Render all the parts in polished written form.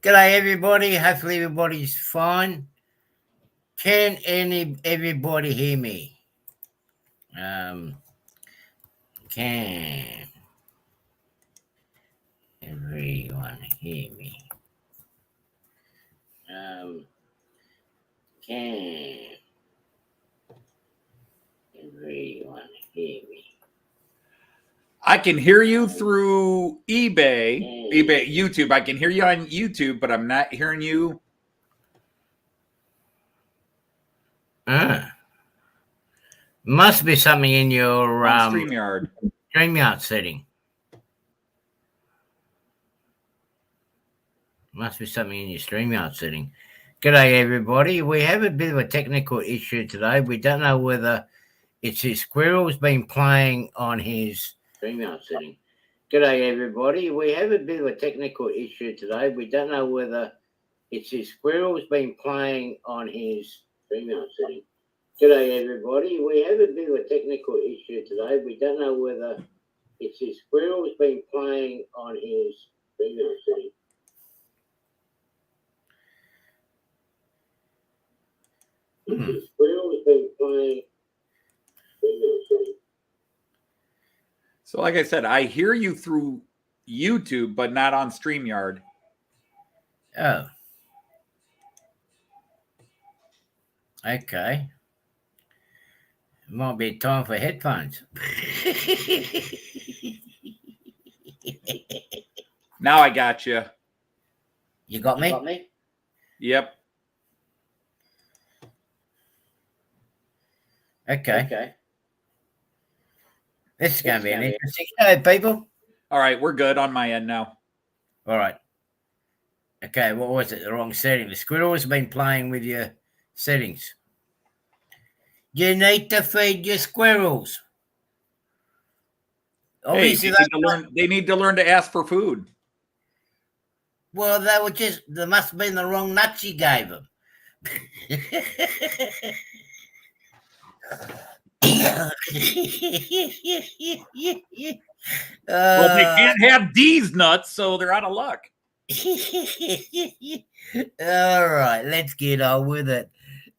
G'day everybody. Hopefully everybody's fine. Can everybody hear me? Can everyone hear me? Can everyone hear me? I can hear you through YouTube. I can hear you on YouTube, but I'm not hearing you. Must be something in your StreamYard setting. Must be something in your StreamYard setting. G'day everybody. We have a bit of a technical issue today. We don't know whether it's his squirrel's been playing on his StreamYard setting. G'day everybody. We have a bit of a technical issue today. We don't know whether it's his squirrel's been playing on his StreamYard setting. G'day everybody. We have a bit of a technical issue today. We don't know whether it's his squirrel's been playing on his StreamYard setting. His squirrel's been playing StreamYard setting. So like I said, I hear you through YouTube, but not on StreamYard. Oh. Okay. It might be time for headphones. Now I got you. You got me? Yep. Okay. This is going to be an interesting show, people. All right, we're good on my end now. All right. Okay, what was it? The wrong setting. The squirrel has been playing with your settings. You need to feed your squirrels. Obviously, they need to learn to ask for food. Well, they must have been the wrong nuts you gave them. Well, they can't have these nuts, so they're out of luck. All right, let's get on with it.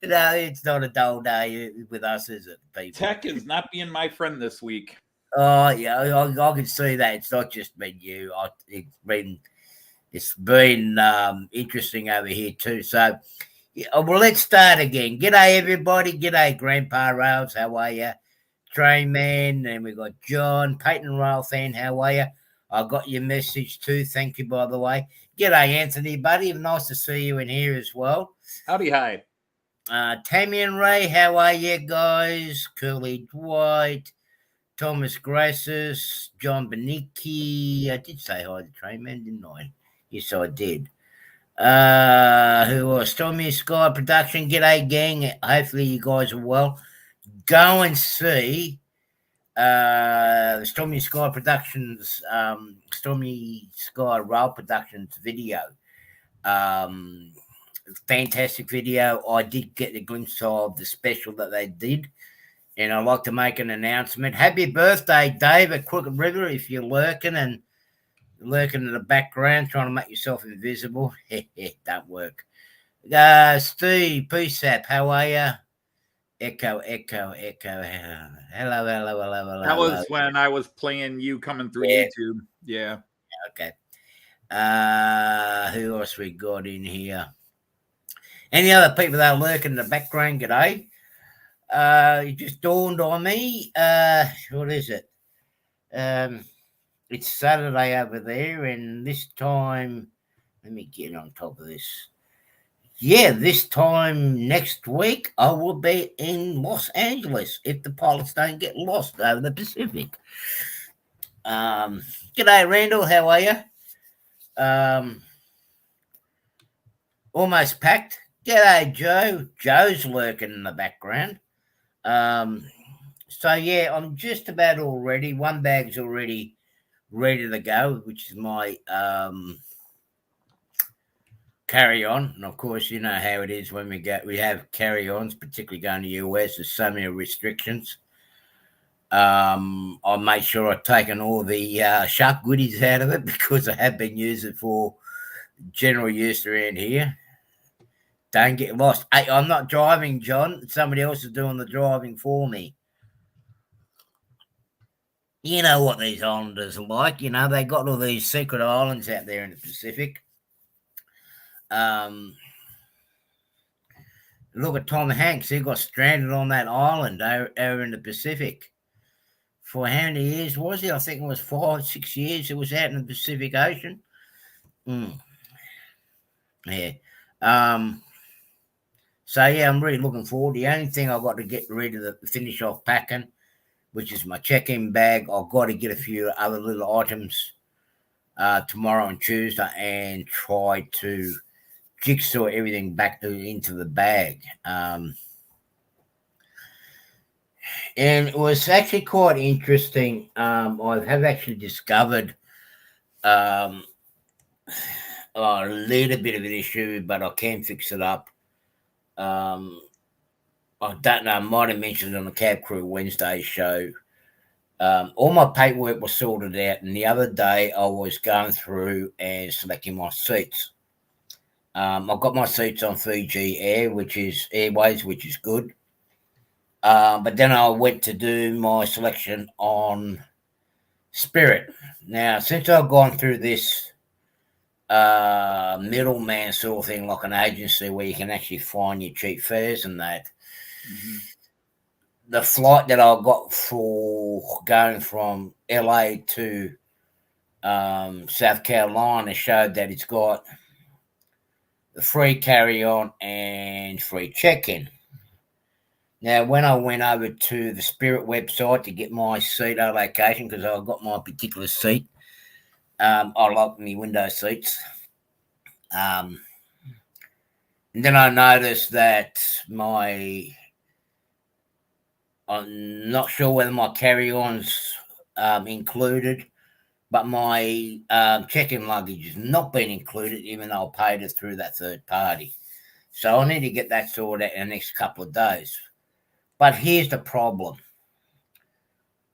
No, it's not a dull day with us, is it, people? Tech is not being my friend this week. Oh, yeah, I can see that. It's not just been you. It's been interesting over here too. So, well, let's start again. G'day, everybody. G'day, Grandpa Rails. How are you? Train Man. And we've got John. Peyton Rail fan. How are you? I got your message too. Thank you, by the way. G'day, Anthony, buddy. Nice to see you in here as well. Howdy, hi. Tammy and Ray, how are you guys? Curly Dwight, Thomas Grasses, John Benicki. I did say hi to Train Man, didn't I? Yes, I did. Who was Stormy Sky Production? G'day, gang. Hopefully you guys are well. Go and see the Stormy Sky Productions, Stormy Sky Rail Productions video. Fantastic video. I did get a glimpse of the special that they did, and I'd like to make an announcement. Happy birthday, Dave, at Crooked River. If you're lurking in the background, trying to make yourself invisible, don't work. Steve, PSAP, how are you? Echo. Hello. That was when I was playing you coming through YouTube. Yeah. Okay. Who else we got in here? Any other people that are lurking in the background? G'day. It just dawned on me. What is it? It's Saturday over there, and this time, let me get on top of this. Yeah, this time next week, I will be in Los Angeles if the pilots don't get lost over the Pacific. G'day, Randall. How are you? Almost packed. G'day, Joe. Joe's lurking in the background. So, yeah, I'm just about all ready. One bag's already ready to go, which is my carry-on. And, of course, you know how it is when we have carry-ons, particularly going to the US. There's so many restrictions. I made sure I've taken all the shark goodies out of it because I have been using it for general use around here. Don't get lost. Hey, I'm not driving, John. Somebody else is doing the driving for me. You know what these islanders are like. You know, they got all these secret islands out there in the Pacific. Look at Tom Hanks. He got stranded on that island over in the Pacific. For how many years was he? I think it was 5, 6 years. It was out in the Pacific Ocean. Yeah. So yeah, I'm really looking forward. The only thing I've got to get ready to finish off packing, which is my check-in bag. I've got to get a few other little items tomorrow and Tuesday and try to jigsaw everything back into the bag. And it was actually quite interesting. I have actually discovered a little bit of an issue, but I can fix it up. I don't know, I might have mentioned it on the Cab Crew Wednesday show. All my paperwork was sorted out, and the other day I was going through and selecting my seats. I've got my seats on Fiji Airways, which is good. But then I went to do my selection on Spirit. Now, since I've gone through this middleman sort of thing, like an agency where you can actually find your cheap fares and that, the flight that I got for going from LA to South Carolina showed that it's got the free carry-on and free check-in. Now, when I went over to the Spirit website to get my seat allocation, because I've got my particular seat, I like my window seats. And then I noticed that I'm not sure whether my carry-on's included, but my check-in luggage has not been included, even though I paid it through that third party. So I need to get that sorted out in the next couple of days. But here's the problem.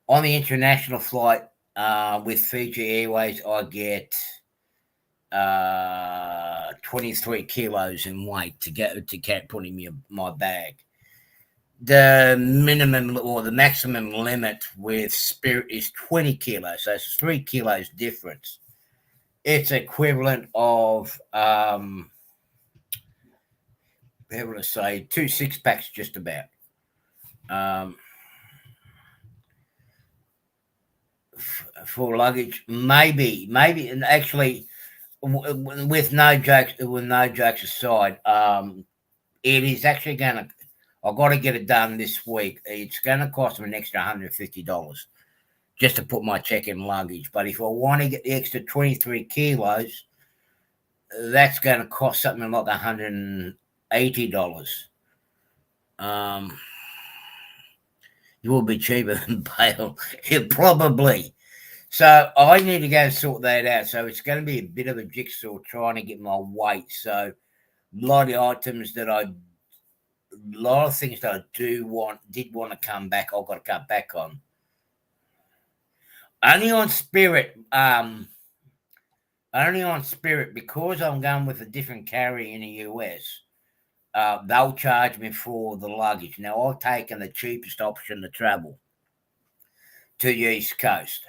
On the international flight with Fiji Airways, I get 23 kilos in weight to put in my bag. The minimum or the maximum limit with Spirit is 20 kilos, so it's 3 kilos difference. It's equivalent of how would I say 2 6-packs just about. For luggage, maybe, and actually, with no jokes aside, it is actually going to. I've got to get it done this week. It's going to cost me an extra $150 just to put my check-in luggage. But if I want to get the extra 23 kilos, that's going to cost something like $180. It will be cheaper than bail. It probably. So I need to go and sort that out. So it's going to be a bit of a jigsaw trying to get my weight. So a lot of things that I did want to come back, I've got to cut back on. Only on Spirit, because I'm going with a different carrier in the US. They'll charge me for the luggage. Now, I've taken the cheapest option to travel to the East Coast.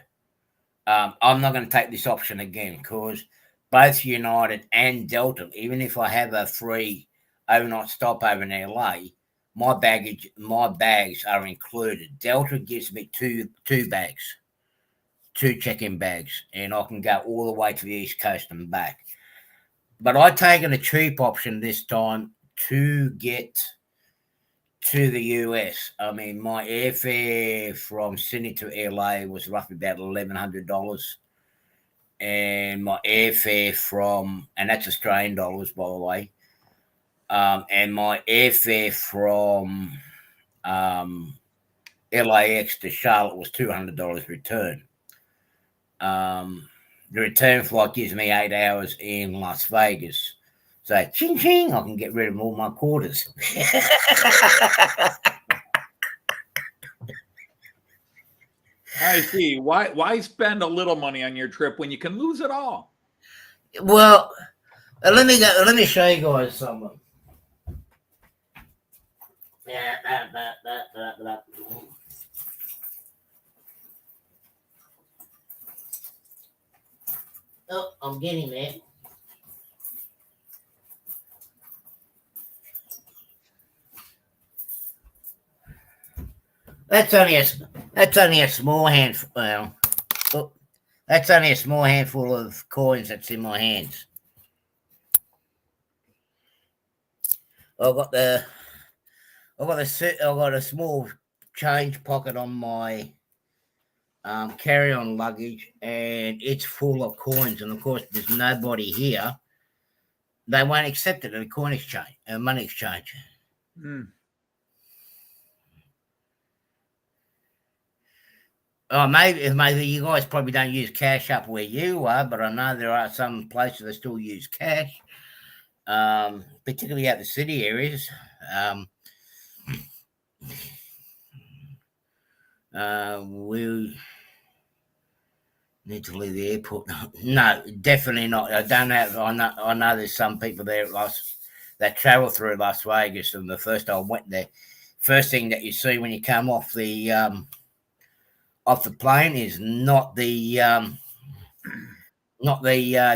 I'm not going to take this option again because both United and Delta, even if I have a free overnight stopover in LA, my bags are included. Delta gives me two bags, 2 check-in bags, and I can go all the way to the East Coast and back. But I've taken a cheap option this time to get to the US. I mean, my airfare from Sydney to LA was roughly about $1,100. And my airfare and that's Australian dollars, by the way. And my airfare from LAX to Charlotte was $200 return. The return flight gives me 8 hours in Las Vegas. So, ching, ching, I can get rid of all my quarters. I see. Why spend a little money on your trip when you can lose it all? Well, Let me go. Let me show you guys something. Oh, I'm getting there. That's only a small handful. Well, oh, that's only a small handful of coins that's in my hands. I've got a small change pocket on my carry-on luggage, and it's full of coins. And of course, there's nobody here. They won't accept it at a coin exchange, a money exchange. Oh, maybe you guys probably don't use cash up where you are, but I know there are some places that still use cash, particularly out the city areas. We need to leave the airport. No, definitely not. I don't have. I know there's some people there that travel through Las Vegas, and the first time I went there, first thing that you see when you come off the plane is not the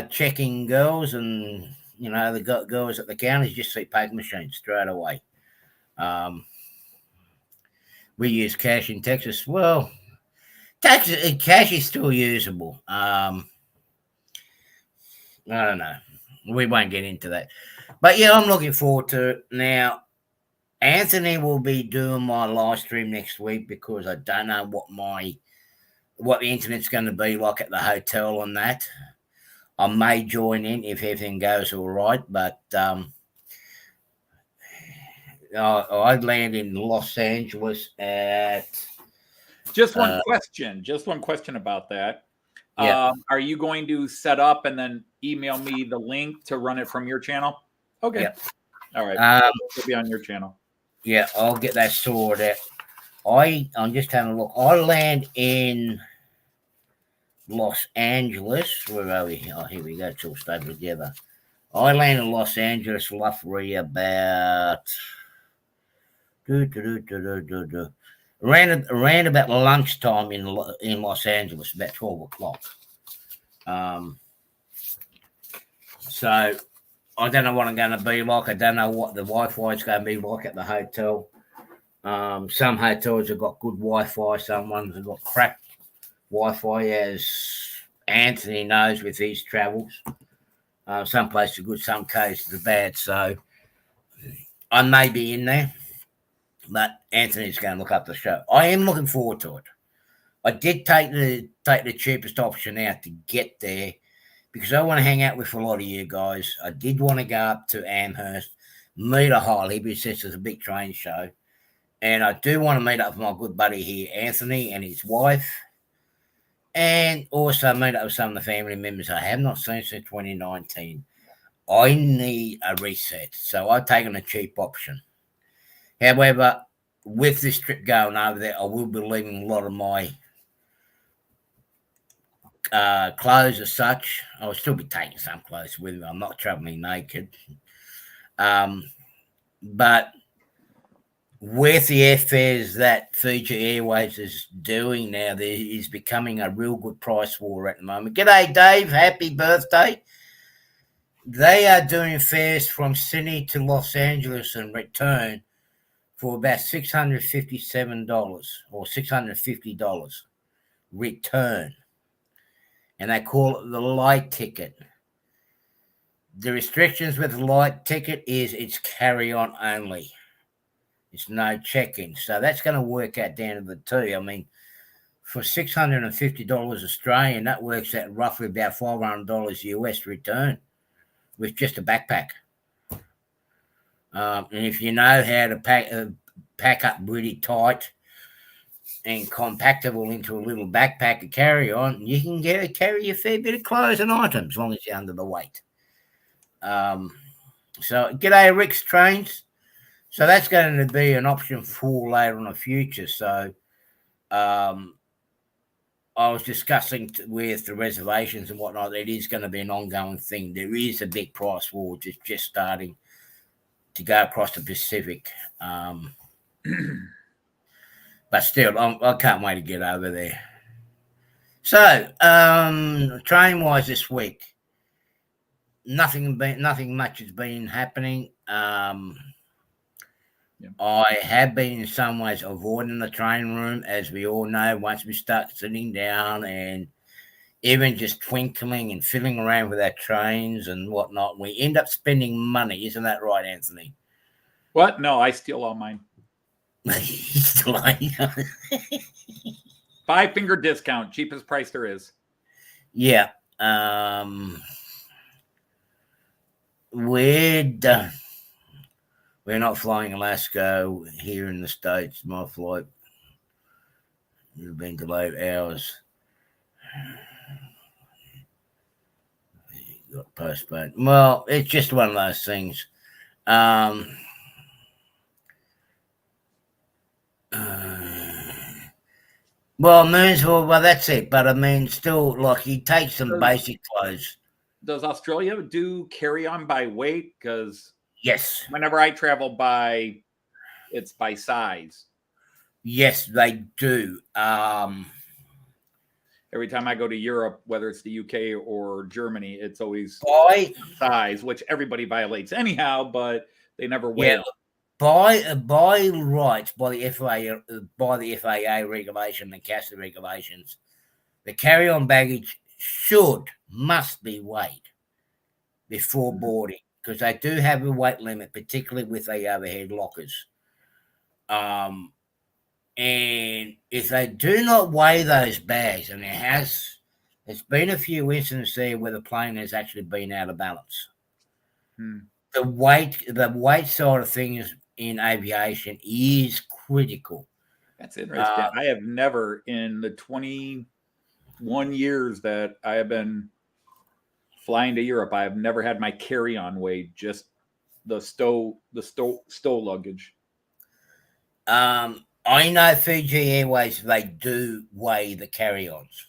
checking girls and the girls at the counters. Just see paper machines straight away. We use cash in Texas. Well, cash is still usable. I don't know. We won't get into that. But yeah, I'm looking forward to it. Now, Anthony will be doing my live stream next week because I don't know what the internet's going to be like at the hotel on that. I may join in if everything goes all right, but I land in Los Angeles at. Just one question about that. Yeah. Are you going to set up and then email me the link to run it from your channel? Okay. Yeah. All right. It'll be on your channel. Yeah, I'll get that sorted out. I'm just having a look. I land in Los Angeles. Where are we? Oh, here we go. It's all stayed together. I land in Los Angeles roughly about around about lunchtime in Los Angeles, about 12 o'clock. So I don't know what I'm going to be like. I don't know what the Wi-Fi is going to be like at the hotel. Some hotels have got good Wi-Fi. Some ones have got crap Wi-Fi, as Anthony knows with his travels. Some places are good, some cases are bad. So I may be in there, but Anthony's going to look up the show. I am looking forward to it. I did take the cheapest option out to get there because I want to hang out with a lot of you guys. I did want to go up to Amherst, meet a Harley because it's a big train show. And I do want to meet up with my good buddy here, Anthony, and his wife. And also meet up with some of the family members I have not seen since 2019. I need a reset. So I've taken a cheap option. However, with this trip going over there, I will be leaving a lot of my clothes as such. I'll still be taking some clothes with me. I'm not traveling naked. But with the airfares that Fiji Airways is doing now, there is becoming a real good price war at the moment. G'day, Dave. Happy birthday. They are doing fares from Sydney to Los Angeles and return for about $657 or $650 return. And they call it the light ticket. The restrictions with the light ticket is it's carry-on only. It's no check-in. So that's going to work out down to the two. I mean, for $650 Australian, that works out roughly about $500 US return with just a backpack. And if you know how to pack up really tight and compactable into a little backpack to carry on, you can carry a fair bit of clothes and items as long as you're under the weight. So, g'day, Rick's Trains. So that's going to be an option for later in the future. So I was discussing with the reservations and whatnot, it is going to be an ongoing thing. There is a big price war just starting to go across the Pacific. But still, I can't wait to get over there. So, train-wise this week, nothing much has been happening. I have been in some ways avoiding the train room, as we all know. Once we start sitting down and even just twinkling and fiddling around with our trains and whatnot, we end up spending money. Isn't that right, Anthony? What? No, I steal all mine. 5-finger discount, cheapest price there is. Yeah. We're not flying Alaska here in the States. My flight has been delayed hours. Got postponed. Well, it's just one of those things. Moonsville, well, that's it. But I mean, still, like, you take some basic clothes. Does Australia do carry-on by weight? Because yes, whenever I travel it's by size. Yes, they do. Every time I go to Europe, whether it's the UK or Germany, it's always size, which everybody violates anyhow, but they never weigh. Yeah, by rights, by the FAA regulation, the CASA regulations, the carry-on baggage must be weighed before boarding, because they do have a weight limit, particularly with the overhead lockers. And if they do not weigh those bags, and there's been a few instances there where the plane has actually been out of balance. The weight side of things in aviation is critical. That's interesting. I have never, in the 21 years that I have been flying to Europe, I have never had my carry-on weighed, just the stow luggage. I know Fiji Airways, they do weigh the carry-ons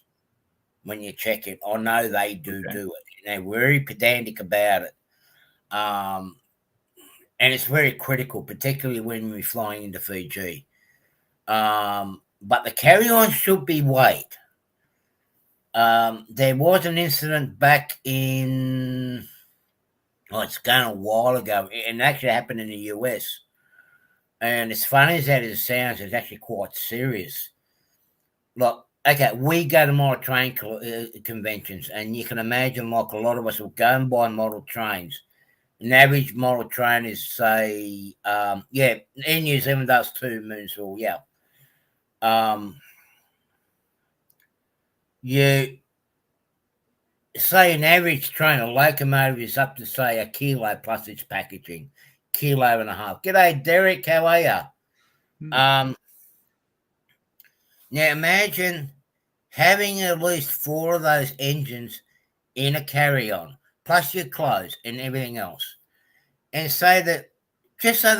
when you check it. I know they do it. They're very pedantic about it. And it's very critical, particularly when we're flying into Fiji. But the carry-on should be weighed. There was an incident back in, it's gone a while ago, and it actually happened in the US. And as funny as that it sounds, it's actually quite serious. Look, okay, we go to model train conventions, and you can imagine, like, a lot of us will go and buy model trains. An average model train is, say, in New Zealand does 2 Moonsville, yeah. You say an average train, a locomotive is up to, say, 1 kilo plus its packaging, 1.5 kilos. G'day, Derek, how are you? Now imagine having at least 4 of those engines in a carry-on, plus your clothes and everything else. And say the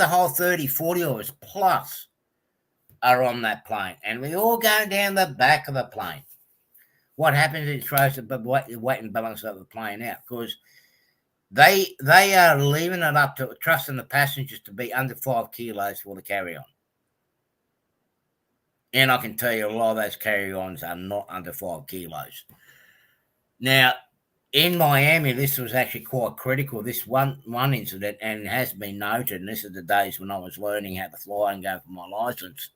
whole 30, 40 of us plus are on that plane. And we all go down the back of the plane. What happens is it throws the weight and balance of the plane out, because they are leaving it up to trusting the passengers to be under 5 kilos for the carry-on. And I can tell you a lot of those carry-ons are not under 5 kilos. Now, in Miami, this was actually quite critical, this one incident, and it has been noted, and this is the days when I was learning how to fly and go for my license,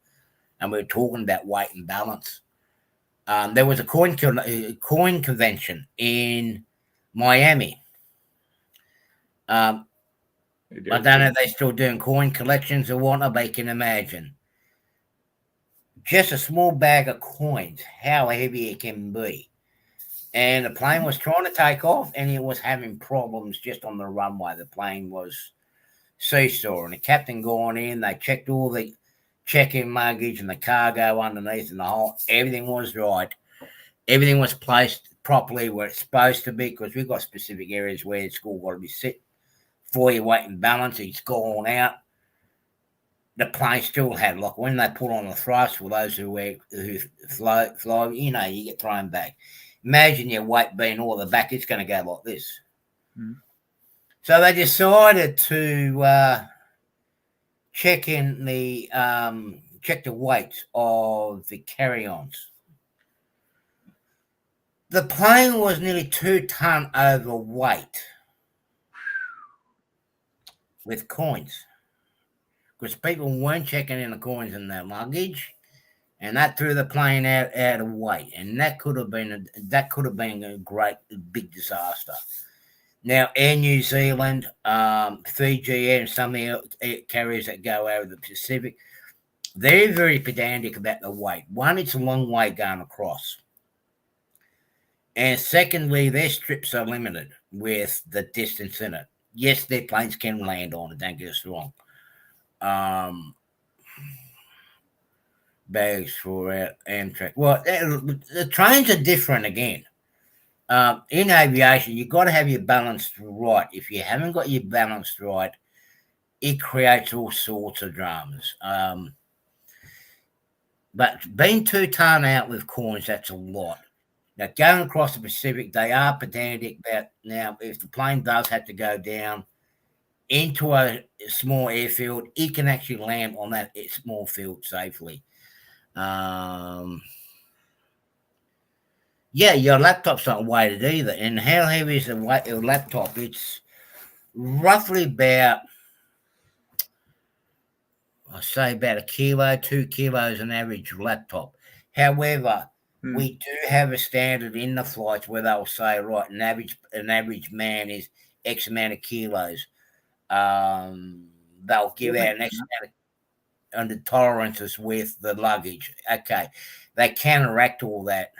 and we were talking about weight and balance. There was a coin convention in Miami. I don't know if they're still doing coin collections or whatnot, but you can imagine. Just a small bag of coins, how heavy it can be. And the plane was trying to take off, and it was having problems just on the runway. The plane was seesaw, and the captain going in, they checked all the check-in luggage and the cargo underneath and the whole, everything was right. Everything was placed properly where it's supposed to be, because we've got specific areas where it's all got to be set for your weight and balance. It's gone out. the plane still had, like, when they put on the thrust for those who fly, you know, you get thrown back. Imagine your weight being all the back, it's going to go like this. Mm-hmm. So they decided to check the weight of the carry-ons. The plane was nearly 2 ton overweight with coins, because people weren't checking in the coins in their luggage, and that threw the plane out of weight, and that could have been a great big disaster. Now, Air New Zealand, Fiji Air, and some carriers that go over the Pacific, they're very pedantic about the weight. One, it's a long way going across. And secondly, their strips are limited with the distance in it. Yes, their planes can land on it, don't get us wrong. Bags for Amtrak. Well, the trains are different again. In aviation, you've got to have your balance right. If you haven't got your balance right, it creates all sorts of dramas. But being 2 ton out with coins, that's a lot. Now, going across the Pacific, they are pedantic about, now, if the plane does have to go down into a small airfield, it can actually land on that small field safely. Yeah, your laptop's not weighted either. And how heavy is the weight of your laptop? It's roughly about, I say about 1 kilo, 2 kilos an average laptop. However, we do have a standard in the flights where they'll say, right, an average man is X amount of kilos. They'll give out an X amount of under tolerances with the luggage. Okay, they counteract all that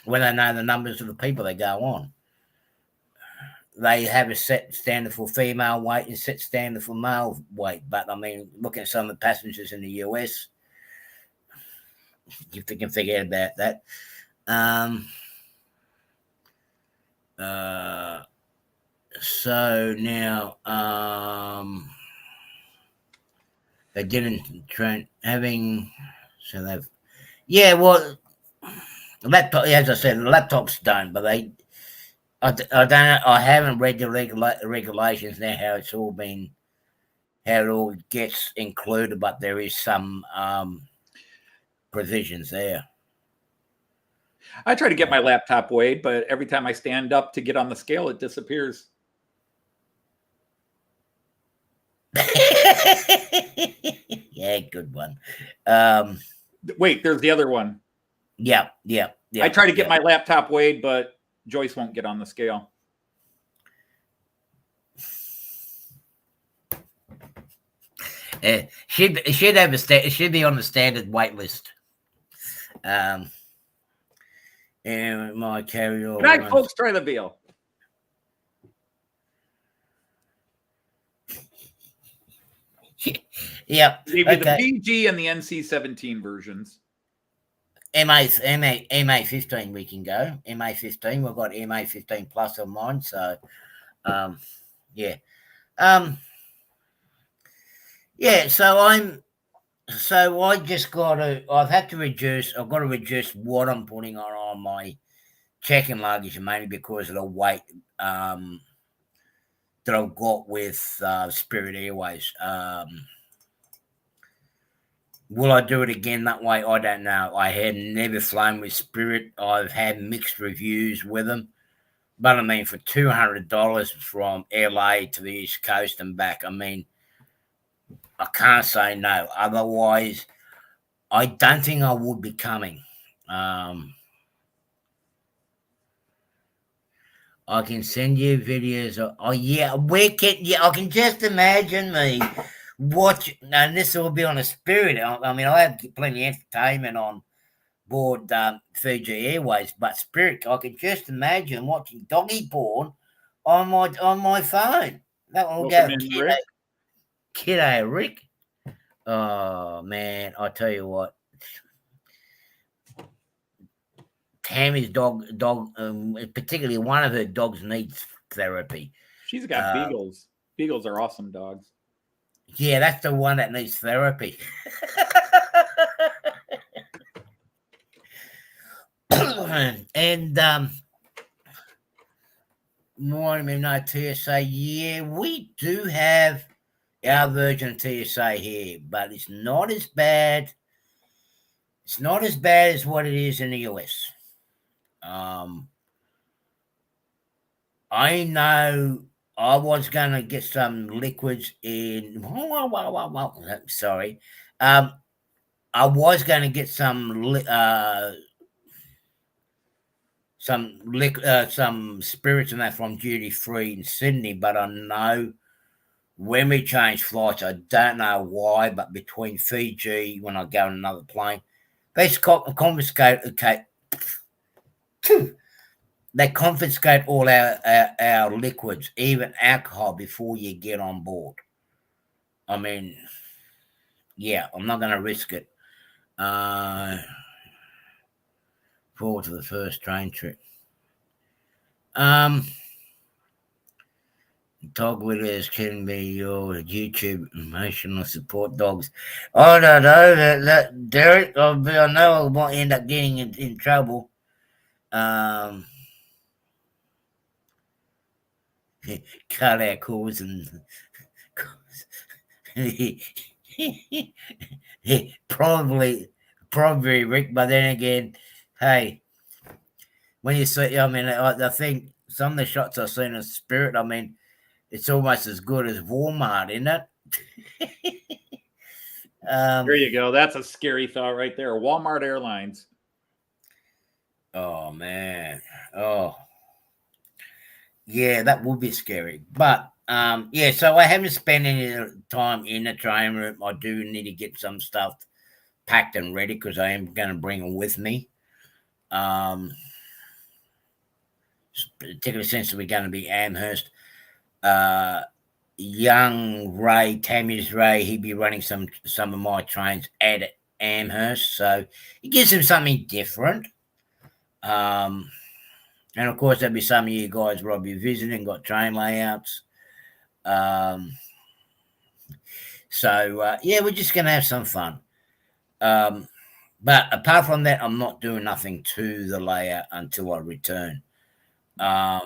when they know the numbers of the people that go on. They have a set standard for female weight and set standard for male weight. But I mean, looking at some of the passengers in the US, if they can forget about that. So now they didn't train having, so they've, yeah, well, laptop, as I said, the laptops don't, but I haven't read the regulations now, how it's all been, how it all gets included, but there is some provisions there. I try to get my laptop weighed, but every time I stand up to get on the scale, it disappears. Yeah, good one. Wait, there's the other one. Yeah. I try to get my laptop weighed, but Joyce won't get on the scale. Should be on the standard weight list. And my carry-on. Good night, folks. Try the veal. Yep. Maybe the PG and the NC-17 versions. MA15 we can go. MA15, we've got MA15 plus on mine. So, yeah. Yeah, so I've got to reduce what I'm putting on my check-in luggage, mainly because of the weight that I've got with Spirit Airways. Will I do it again that way? I don't know. I had never flown with Spirit. I've had mixed reviews with them. But I mean, for $200 from LA to the East Coast and back, I mean, I can't say no. Otherwise, I don't think I would be coming. I can send you videos. I can just imagine me watch, and this will be on a Spirit. I mean, I have plenty of entertainment on board Fiji Airways, but Spirit, I can just imagine watching doggy porn on my phone. That will go. Kiddo, Rick. Oh man, I tell you what. Tammy's dog, particularly one of her dogs, needs therapy. She's got beagles. Beagles are awesome dogs. Yeah, that's the one that needs therapy. And more than no TSA. Yeah, we do have our version of TSA here, but it's not as bad. It's not as bad as what it is in the US. I know I was going to get some liquids in. Sorry. I was going to get some spirits and that from duty free in Sydney, but I know when we change flights, I don't know why, but between Fiji when I go on another plane, they confiscate. Okay, they confiscate all our liquids, even alcohol, before you get on board. I mean, yeah, I'm not going to risk it. Forward to the first train trip. Dog widows can be your YouTube emotional support dogs. I don't know that Derek. I know I might end up getting in trouble. Cut our calls and probably Rick. But then again, hey, when you see, I mean, I think some of the shots I've seen of Spirit, I mean, it's almost as good as Walmart, isn't it? There you go. That's a scary thought right there. Walmart Airlines. Oh man. Oh. Yeah, that would be scary. But yeah, so I haven't spent any time in the train room. I do need to get some stuff packed and ready because I am going to bring them with me. Particularly since we're going to be Amherst. Young Ray, Tammy's Ray, he'd be running some of my trains at Amherst, so it gives him something different. And of course, there'll be some of you guys where I'll be visiting, got train layouts. So yeah, we're just gonna have some fun. But apart from that, I'm not doing nothing to the layout until I return. Are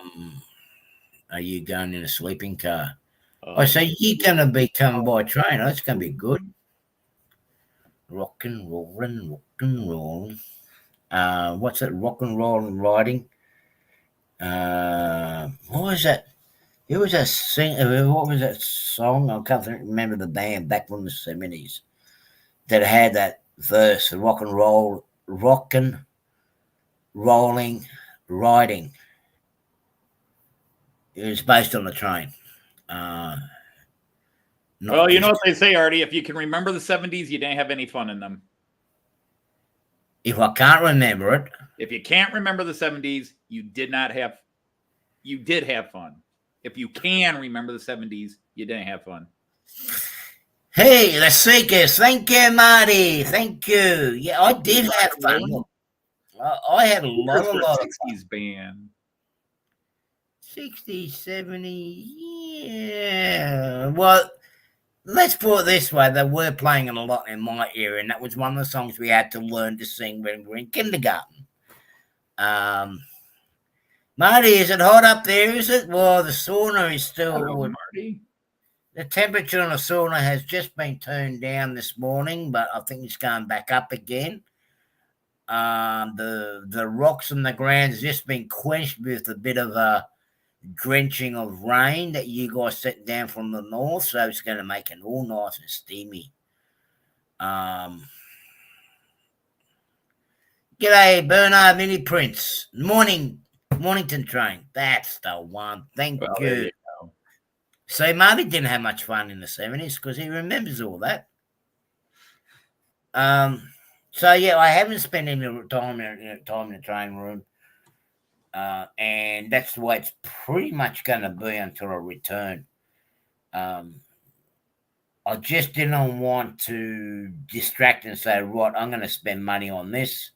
you going in a sleeping car? So you're going to be coming by train. That's going to be good. Rock and rollin', rock and rollin'. What's that? Rock and roll and riding. What was that? It was a what was that song? I can't remember the band back from the 70s that had that verse, rock and roll, rockin', rolling, riding. It was based on the train. Well, you know what they say, Artie. If you can remember the 70s, you didn't have any fun in them. If I can't remember it. If you can't remember the 70s, you did have fun. If you can remember the 70s, you didn't have fun. Hey, the Seekers. Thank you, Marty. Thank you. Yeah, I did have fun. I had a lot of 60s band. 60s, 70s. Yeah. Well, let's put it this way. They were playing it a lot in my area, and that was one of the songs we had to learn to sing when we were in kindergarten. Marty, is it hot up there? Is it? Well, the sauna is still. Marty. The temperature on the sauna has just been turned down this morning, but I think it's going back up again. The rocks on the ground has just been quenched with a bit of a drenching of rain that you guys sent down from the north, so it's going to make it all nice and steamy. G'day, Bernard Mini Prince. Mornington train. That's the one. Thank you. So Marty didn't have much fun in the 70s because he remembers all that. So yeah, I haven't spent any time in the train room. And that's the way it's pretty much going to be until I return. I just didn't want to distract and say, right, I'm going to spend money on this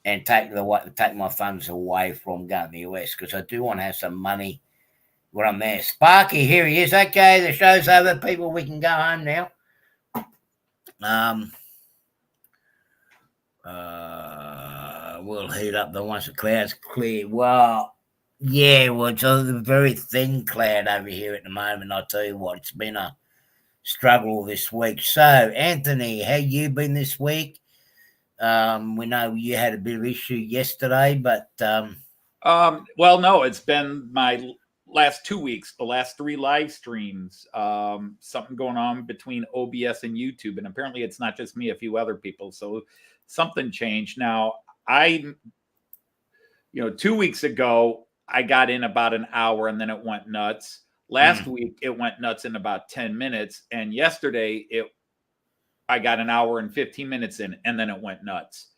and take my funds away from going to the US because I do want to have some money What I'm there. Sparky, here he is. Okay, the show's over, people. We can go home now. We'll heat up the once the clouds clear. Well, yeah, well, it's a very thin cloud over here at the moment. I'll tell you what, it's been a struggle this week. So, Anthony, how you been this week? We know you had a bit of issue yesterday, but well, no, it's been my last 2 weeks, the last 3 live streams. Something going on between OBS and YouTube, and apparently it's not just me, a few other people. So something changed. Now, 2 weeks ago, I got in about an hour and then it went nuts. Last week, it went nuts in about 10 minutes. And yesterday, I got an hour and 15 minutes in, and then it went nuts.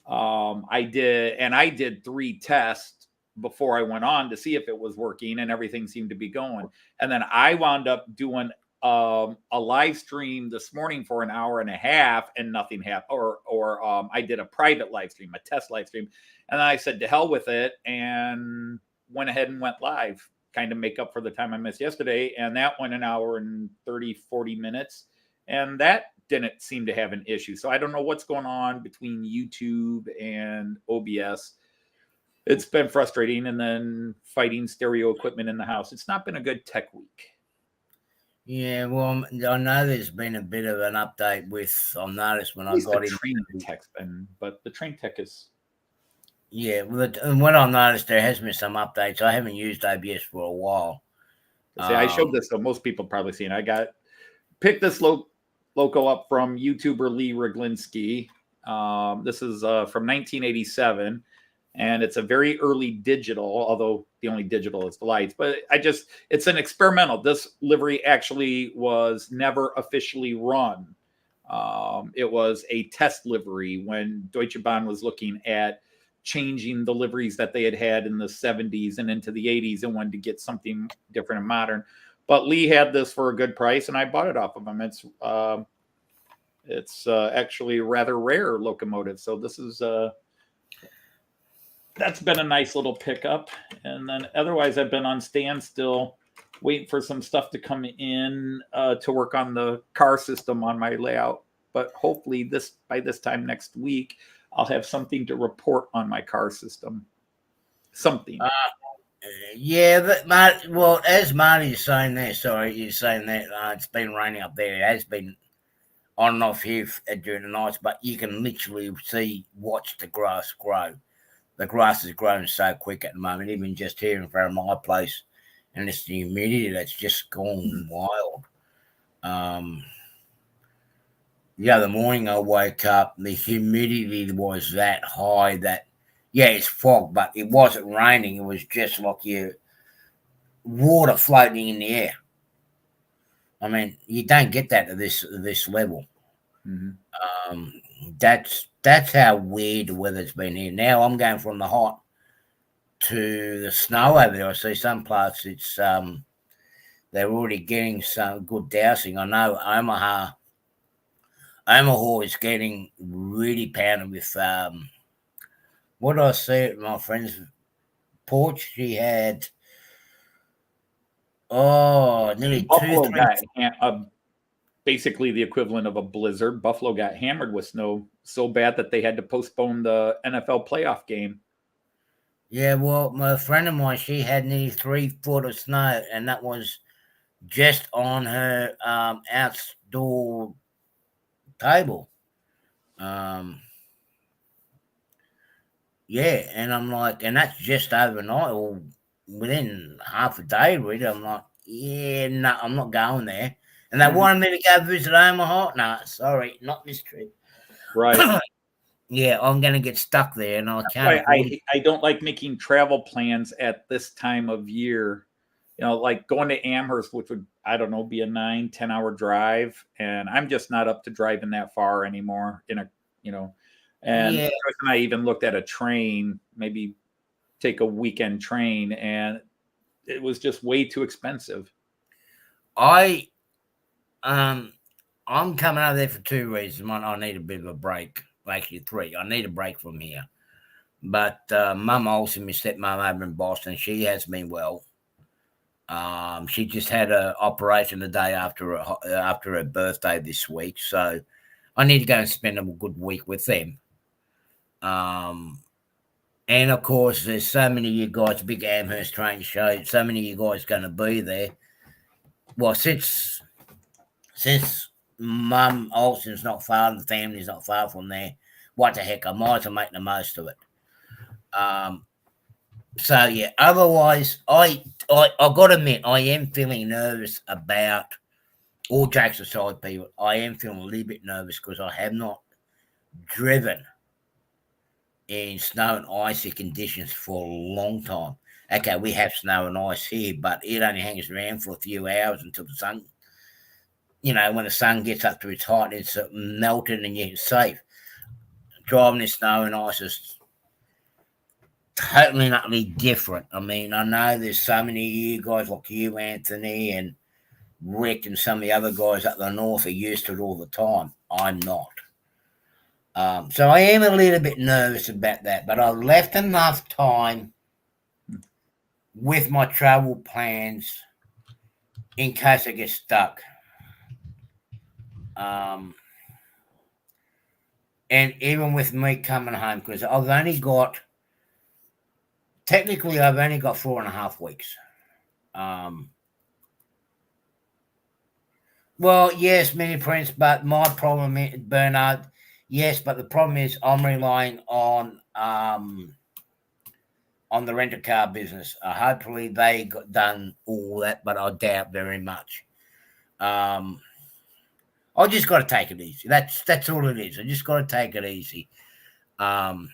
I did 3 tests before I went on to see if it was working, and everything seemed to be going. And then I wound up doing a live stream this morning for an hour and a half, and nothing happened. Or I did a private live stream, a test live stream, and then I said to hell with it and went ahead and went live, kind of make up for the time I missed yesterday. And that went an hour and 30, 40 minutes, and that didn't seem to have an issue. So I don't know what's going on between YouTube and OBS. It's been frustrating, and then fighting stereo equipment in the house. It's not been a good tech week. Yeah, well, I know there's been a bit of an update with. I've noticed when I got in. Train tech's been, but the train tech is. Yeah, well, and what I've noticed, there has been some updates. I haven't used OBS for a while. See, I showed this, so most people probably seen. I picked this logo up from YouTuber Lee Roglinski. This is from 1987. And it's a very early digital, although the only digital is the lights. But it's an experimental. This livery actually was never officially run. It was a test livery when Deutsche Bahn was looking at changing the liveries that they had in the 70s and into the 80s and wanted to get something different and modern. But Lee had this for a good price, and I bought it off of him. It's actually a rather rare locomotive. So this is... that's been a nice little pickup. And then otherwise I've been on standstill waiting for some stuff to come in to work on the car system on my layout. But hopefully by this time next week, I'll have something to report on my car system. Something. Yeah, well, as Marty's saying there, sorry, you're saying that it's been raining up there. It has been on and off here during the nights, but you can literally watch the grass grow. The grass is growing so quick at the moment, even just here in front of my place, and it's the humidity that's just gone wild. The other morning I woke up, the humidity was that high that, yeah, it's fog, but it wasn't raining. It was just like your water floating in the air. I mean, you don't get that at this level. Mm-hmm. That's how weird the weather's been here. Now I'm going from the hot to the snow over there. I see some parts it's they're already getting some good dousing. I know Omaha is getting really pounded with what did I see at my friend's porch? She had nearly Buffalo got basically the equivalent of a blizzard. Buffalo got hammered with snow so bad that they had to postpone the NFL playoff game. Yeah, well, my friend of mine, she had nearly 3 foot of snow, and that was just on her outdoor table. Yeah, and I'm like, and that's just overnight or within half a day, really. I'm like, yeah, no, I'm not going there. And they wanted me to go visit Omaha. No, sorry, not this trip. Right. Yeah, I'm going to get stuck there, and I can't. I don't like making travel plans at this time of year. Like going to Amherst, which would, I don't know, be a 9-10 hour drive. And I'm just not up to driving that far anymore and yeah. I even looked at a train, maybe take a weekend train, and it was just way too expensive. I'm coming out there for 2 reasons. One, I need a bit of a break. Actually, 3. I need a break from here. But Mum Olsen, my stepmom over in Boston, she has been well. She just had an operation the day after her birthday this week, so I need to go and spend a good week with them. And of course, there's so many of you guys, big Amherst train show. So many of you guys going to be there. Well, since Mum Olsen's not far, the family's not far from there. What the heck? I might as well make the most of it. So yeah. Otherwise, I got to admit, I am feeling nervous about. All jokes aside, people, I am feeling a little bit nervous because I have not driven in snow and icy conditions for a long time. Okay, we have snow and ice here, but it only hangs around for a few hours until the sun, when the sun gets up to its height, it's melted and you're safe. Driving in snow and ice is totally and utterly different. I mean, I know there's so many of you guys like you, Anthony, and Rick, and some of the other guys up the north are used to it all the time. I'm not. So I am a little bit nervous about that, but I left enough time with my travel plans in case I get stuck. And even with me coming home, because I've only got 4.5 weeks. Well, yes, Mini Prince, but my problem is, Bernard, yes, but the problem is I'm relying on the rental car business. Hopefully they got done all that, but I doubt very much. I just got to take it easy. That's all it is. I just got to take it easy. And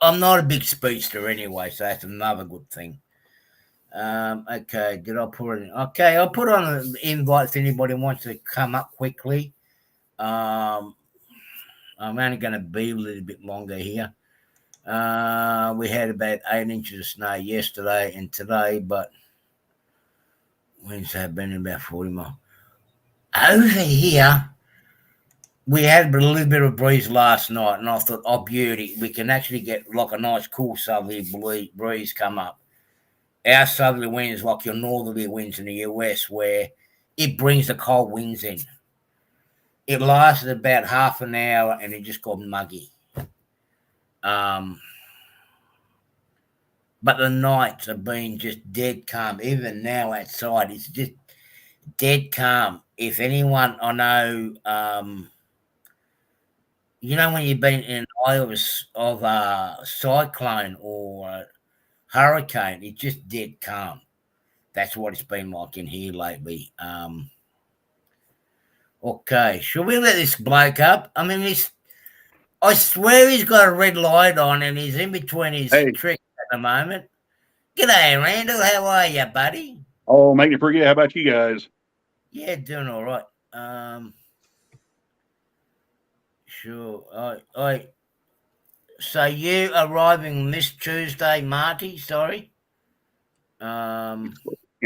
I'm not a big speedster anyway, so that's another good thing. Okay, did I put it in? Okay, I'll put on an invite if anybody wants to come up quickly. I'm only going to be a little bit longer here. We had about 8 inches of snow yesterday and today, but Wednesday been about 40 miles. Over here, we had a little bit of breeze last night, and I thought, oh, beauty, we can actually get like a nice cool southerly breeze come up. Our southerly wind is like your northerly winds in the US, where it brings the cold winds in. It lasted about half an hour, and it just got muggy. But the nights have been just dead calm. Even now outside, it's just dead calm. If anyone I know, when you've been in an eye of a cyclone or a hurricane, it's just dead calm. That's what it's been like in here lately. Okay, should we let this bloke up? I mean, I swear he's got a red light on and he's in between his tricks at the moment. G'day, Randall. How are you, buddy? Oh, make it forget. How about you guys? Yeah, doing all right. Sure. So you arriving this Tuesday, Marty? Sorry. Camera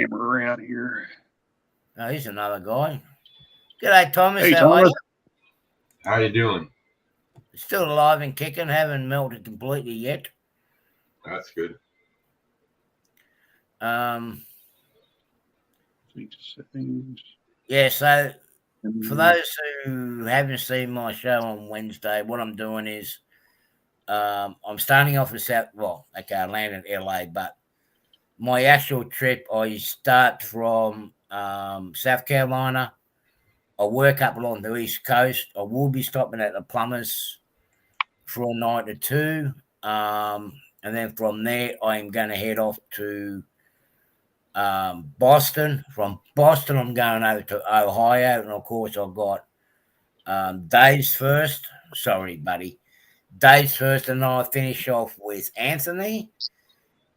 around here. Oh, here's another guy. G'day, Thomas. Hey, how are you? How you doing? Still alive and kicking. Haven't melted completely yet. That's good. Yeah, so for those who haven't seen my show on Wednesday, what I'm doing is I'm starting off with I landed in LA, but my actual trip, I start from South Carolina. I work up along the East Coast. I will be stopping at the Plumbers for a night or two. And then from there, I'm going to head off to Boston. From Boston, I'm going over to Ohio. And, of course, I've got Dave's first. Sorry, buddy. Dave's first, and I'll finish off with Anthony.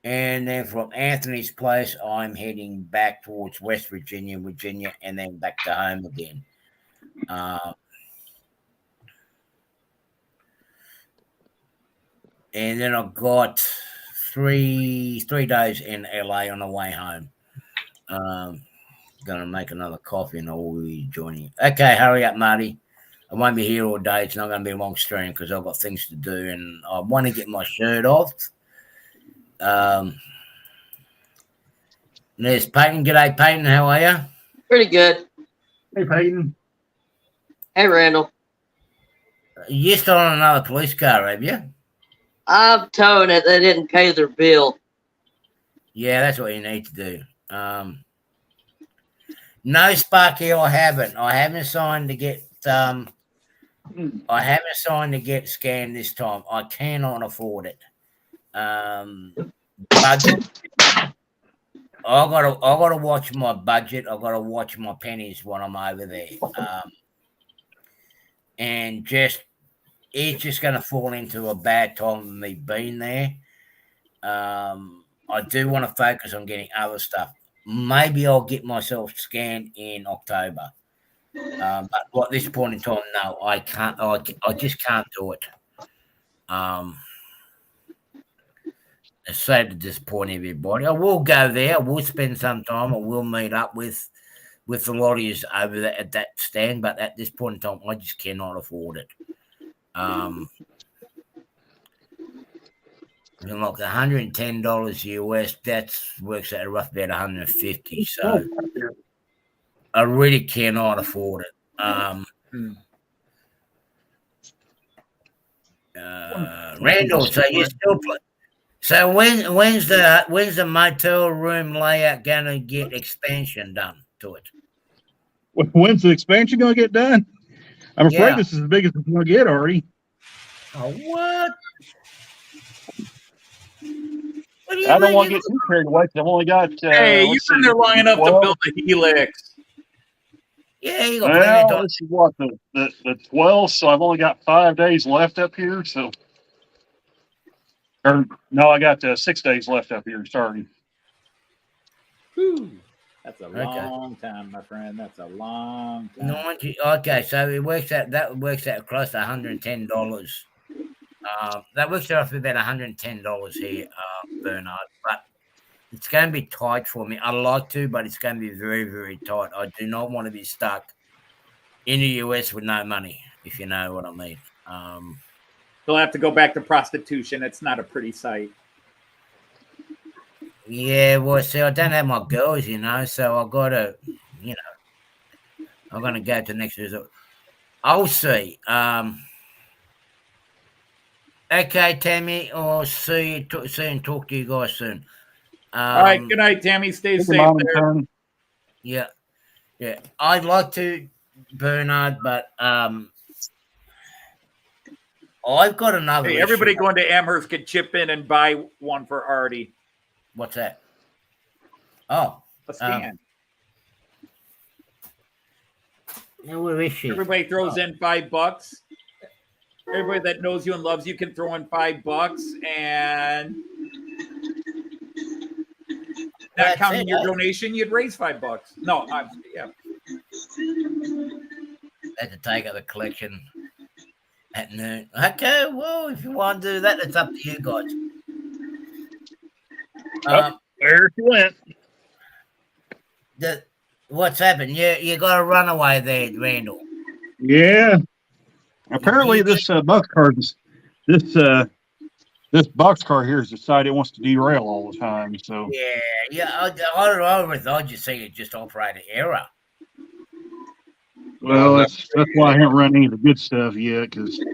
And then from Anthony's place, I'm heading back towards West Virginia, and then back to home again. And then I've got three days in LA on the way home. Going to make another coffee and I will be joining. Okay, hurry up, Marty. I won't be here all day. It's not going to be a long stream because I've got things to do and I want to get my shirt off. There's Peyton. G'day, Peyton. How are you? Pretty good. Hey, Peyton. Hey, Randall. You still on another police car, have you? I'm towing it. They didn't pay their bill. Yeah, that's what you need to do. No, Sparky, I haven't. I haven't signed to get I haven't signed to get scanned this time. I cannot afford it. Budget. I gotta watch my budget. I gotta watch my pennies when I'm over there. And it's just gonna fall into a bad time of me being there. I do want to focus on getting other stuff. Maybe I'll get myself scanned in October. But at this point in time, no, I can't. I just can't do it. It's sad to disappoint everybody. I will go there. I will spend some time. I will meet up with the lotties over there at that stand. But at this point in time, I just cannot afford it. Like $110 US, that works out rough about 150. So I really cannot afford it. Randall, so you still play. So when's the motel room layout gonna get expansion done to it? When's the expansion going to get done? I'm afraid Yeah. this is as big as it's going to get already. Oh, what? What do you I don't mean want to you- get too carried away. 'Cause I've only got. Hey, you've been there long enough to build a helix. Yeah, you got plenty of Well, time. this is what the 12. So I've only got 5 days left up here. So, or no, I got 6 days left up here. Sorry. Whew. That's a Okay. long time, my friend. That's a long time. 90. Okay, so it works out. That works out close to $110. That works out for about $110 here, Bernard. But it's going to be tight for me. I like to, but it's going to be very, very tight. I do not want to be stuck in the US with no money, if you know what I mean. They'll have to go back to prostitution. It's not a pretty sight. Yeah, well, see, I don't have my girls, so I gotta, I'm gonna go to the next resort. I'll see. Okay, Tammy, I'll see and talk to you guys soon. All right. Good night, Tammy. Stay Take your safe mom and there. son. Yeah. I'd like to, Bernard, but I've got another. Hey, everybody issue. going to Amherst can chip in and buy one for Artie. What's that? Oh, A scan. where is she? Everybody throws in $5. Everybody that knows you and loves you can throw in $5, and not That's counting it, your eh? donation, you'd raise $5. No, yeah. Had to take up the collection at noon. Okay, well, if you want to do that, it's up to you guys. There she went. What's happened? You got a runaway there, Randall. Yeah. Apparently, this boxcar this boxcar here has decided it wants to derail all the time. So Yeah. I thought you say it just operated error. well, that's why I haven't run any of the good stuff yet. Because You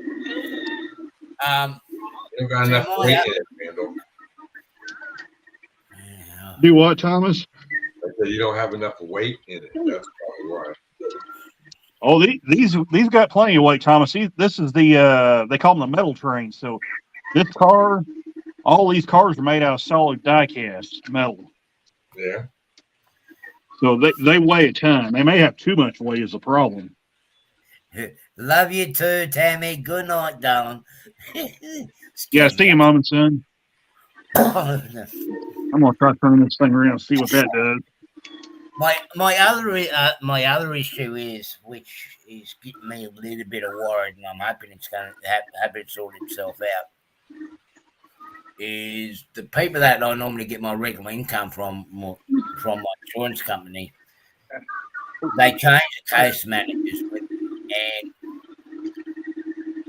don't got enough So weight in it, Randall. Yeah. do what, Thomas? I said you don't have enough weight in it. That's probably why. Oh, these got plenty of weight, Thomas. This is the they call them the metal train. So this car, all these cars are made out of solid die cast metal. Yeah. So they weigh a ton. They may have too much weight is the problem. Love you too, Tammy. Good night, darling. Yeah, see you, Mom and Son. I'm gonna try turning this thing around and see what that does. My other issue is, which is getting me a little bit of worried, and I'm hoping it's going to happen to sort itself out, is the people that I normally get my regular income from my insurance company. They changed the case managers, and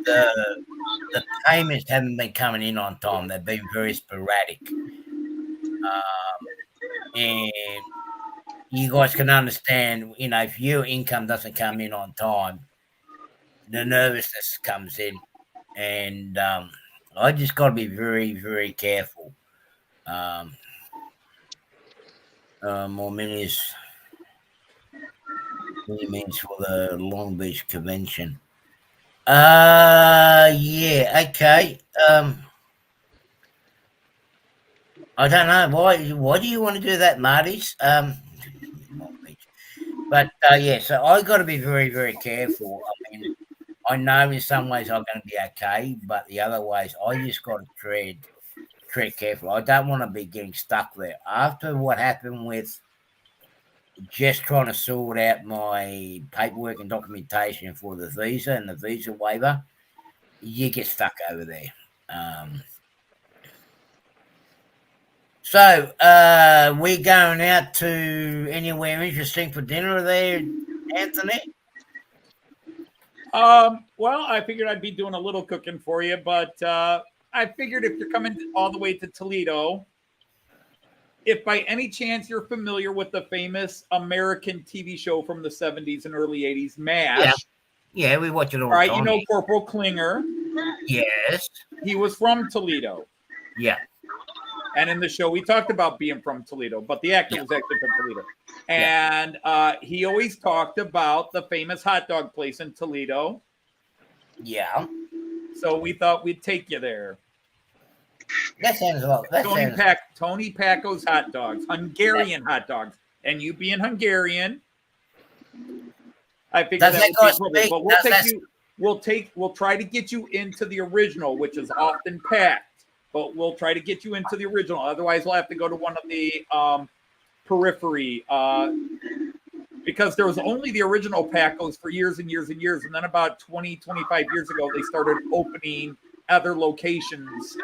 the payments haven't been coming in on time. They've been very sporadic. and you guys can understand, if your income doesn't come in on time, the nervousness comes in, and I just got to be very, very careful. More minutes for the Long Beach Convention. Yeah, okay. I don't know why do you want to do that, Marty's? Long Beach. But yeah, so I got to be very, very careful. I mean, I know in some ways I'm going to be okay, but the other ways I just got to tread careful. I don't want to be getting stuck there. After what happened with just trying to sort out my paperwork and documentation for the visa and the visa waiver, you get stuck over there. So, we going out to anywhere interesting for dinner there, Anthony? Well, I figured I'd be doing a little cooking for you, but I figured if you're coming all the way to Toledo, if by any chance you're familiar with the famous American TV show from the 70s and early 80s, MASH. Yeah, we watch it all the the time. time. You know Corporal Klinger? Yes. He was from Toledo. Yeah. And in the show, we talked about being from Toledo, but the actor was actually from Toledo. And he always talked about the famous hot dog place in Toledo. Yeah. So we thought we'd take you there. That sounds a lot. Tony Paco's hot dogs, Hungarian hot dogs. And you being Hungarian, I figured that would be perfect. But we'll try to get you into the original, which is often packed. But we'll try to get you into the original. Otherwise, we'll have to go to one of the periphery because there was only the original Pacos for years and years and years. And then about 20, 25 years ago, they started opening other locations.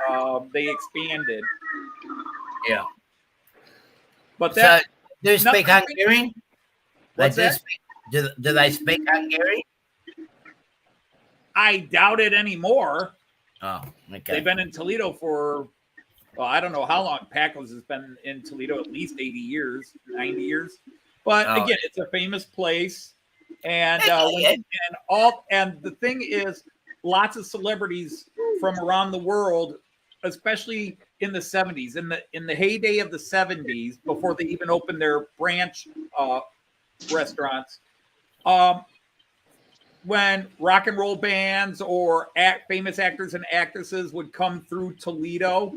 They expanded. Yeah. But that... So, do they speak Hungarian? What's that? Do they speak Hungarian? I doubt it anymore. Oh, okay. They've been in Toledo for, well, I don't know how long. Paco's has been in Toledo at least 80 years, 90 years. But again, it's a famous place. And and the thing is, lots of celebrities from around the world, especially in the 70s, in the heyday of the 70s, before they even opened their branch restaurants, when rock and roll bands or famous actors and actresses would come through Toledo,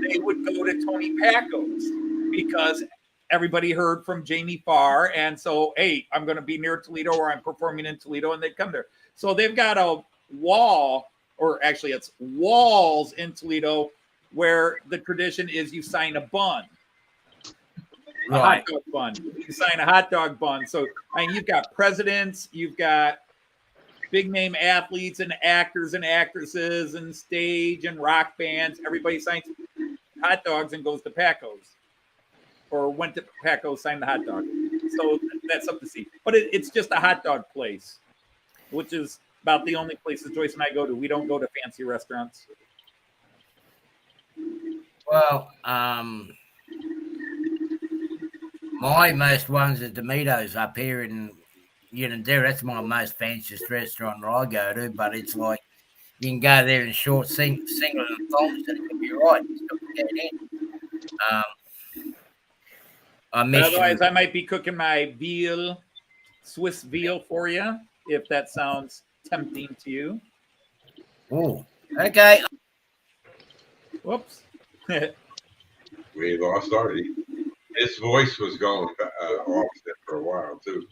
they would go to Tony Paco's because everybody heard from Jamie Farr. And so, hey, I'm going to be near Toledo or I'm performing in Toledo, and they'd come there. So they've got a wall, or actually it's walls in Toledo where the tradition is you sign a bun. A hot dog bun. You sign a hot dog bun. So, I mean, you've got presidents, you've got big name athletes and actors and actresses and stage and rock bands. Everybody signs hot dogs and goes to Paco's, or went to Paco's, signed the hot dog. So that's something to see. But it's just a hot dog place, which is about the only places Joyce and I go to. We don't go to fancy restaurants. Well, my most ones are Domito's up here in Unadilla. That's my most fanciest restaurant that I go to, but it's like you can go there in short singlet and thongs and it'll be right. Otherwise, I might be cooking my Swiss veal for you, if that sounds tempting to you. Oh, okay. Whoops. We lost Artie. His voice was going off for a while, too.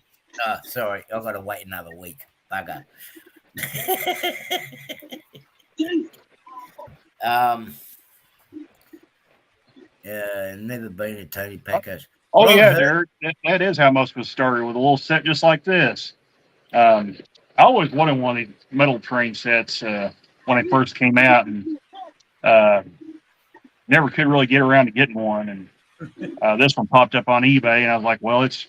Sorry. I've got to wait another week. Bugger. Never been to Tony Paco's. Oh, yeah, Derek. That is how most of us started, with a little set just like this. I always wanted one of these metal train sets when they first came out, and never could really get around to getting one. And this one popped up on eBay, and I was like, well, it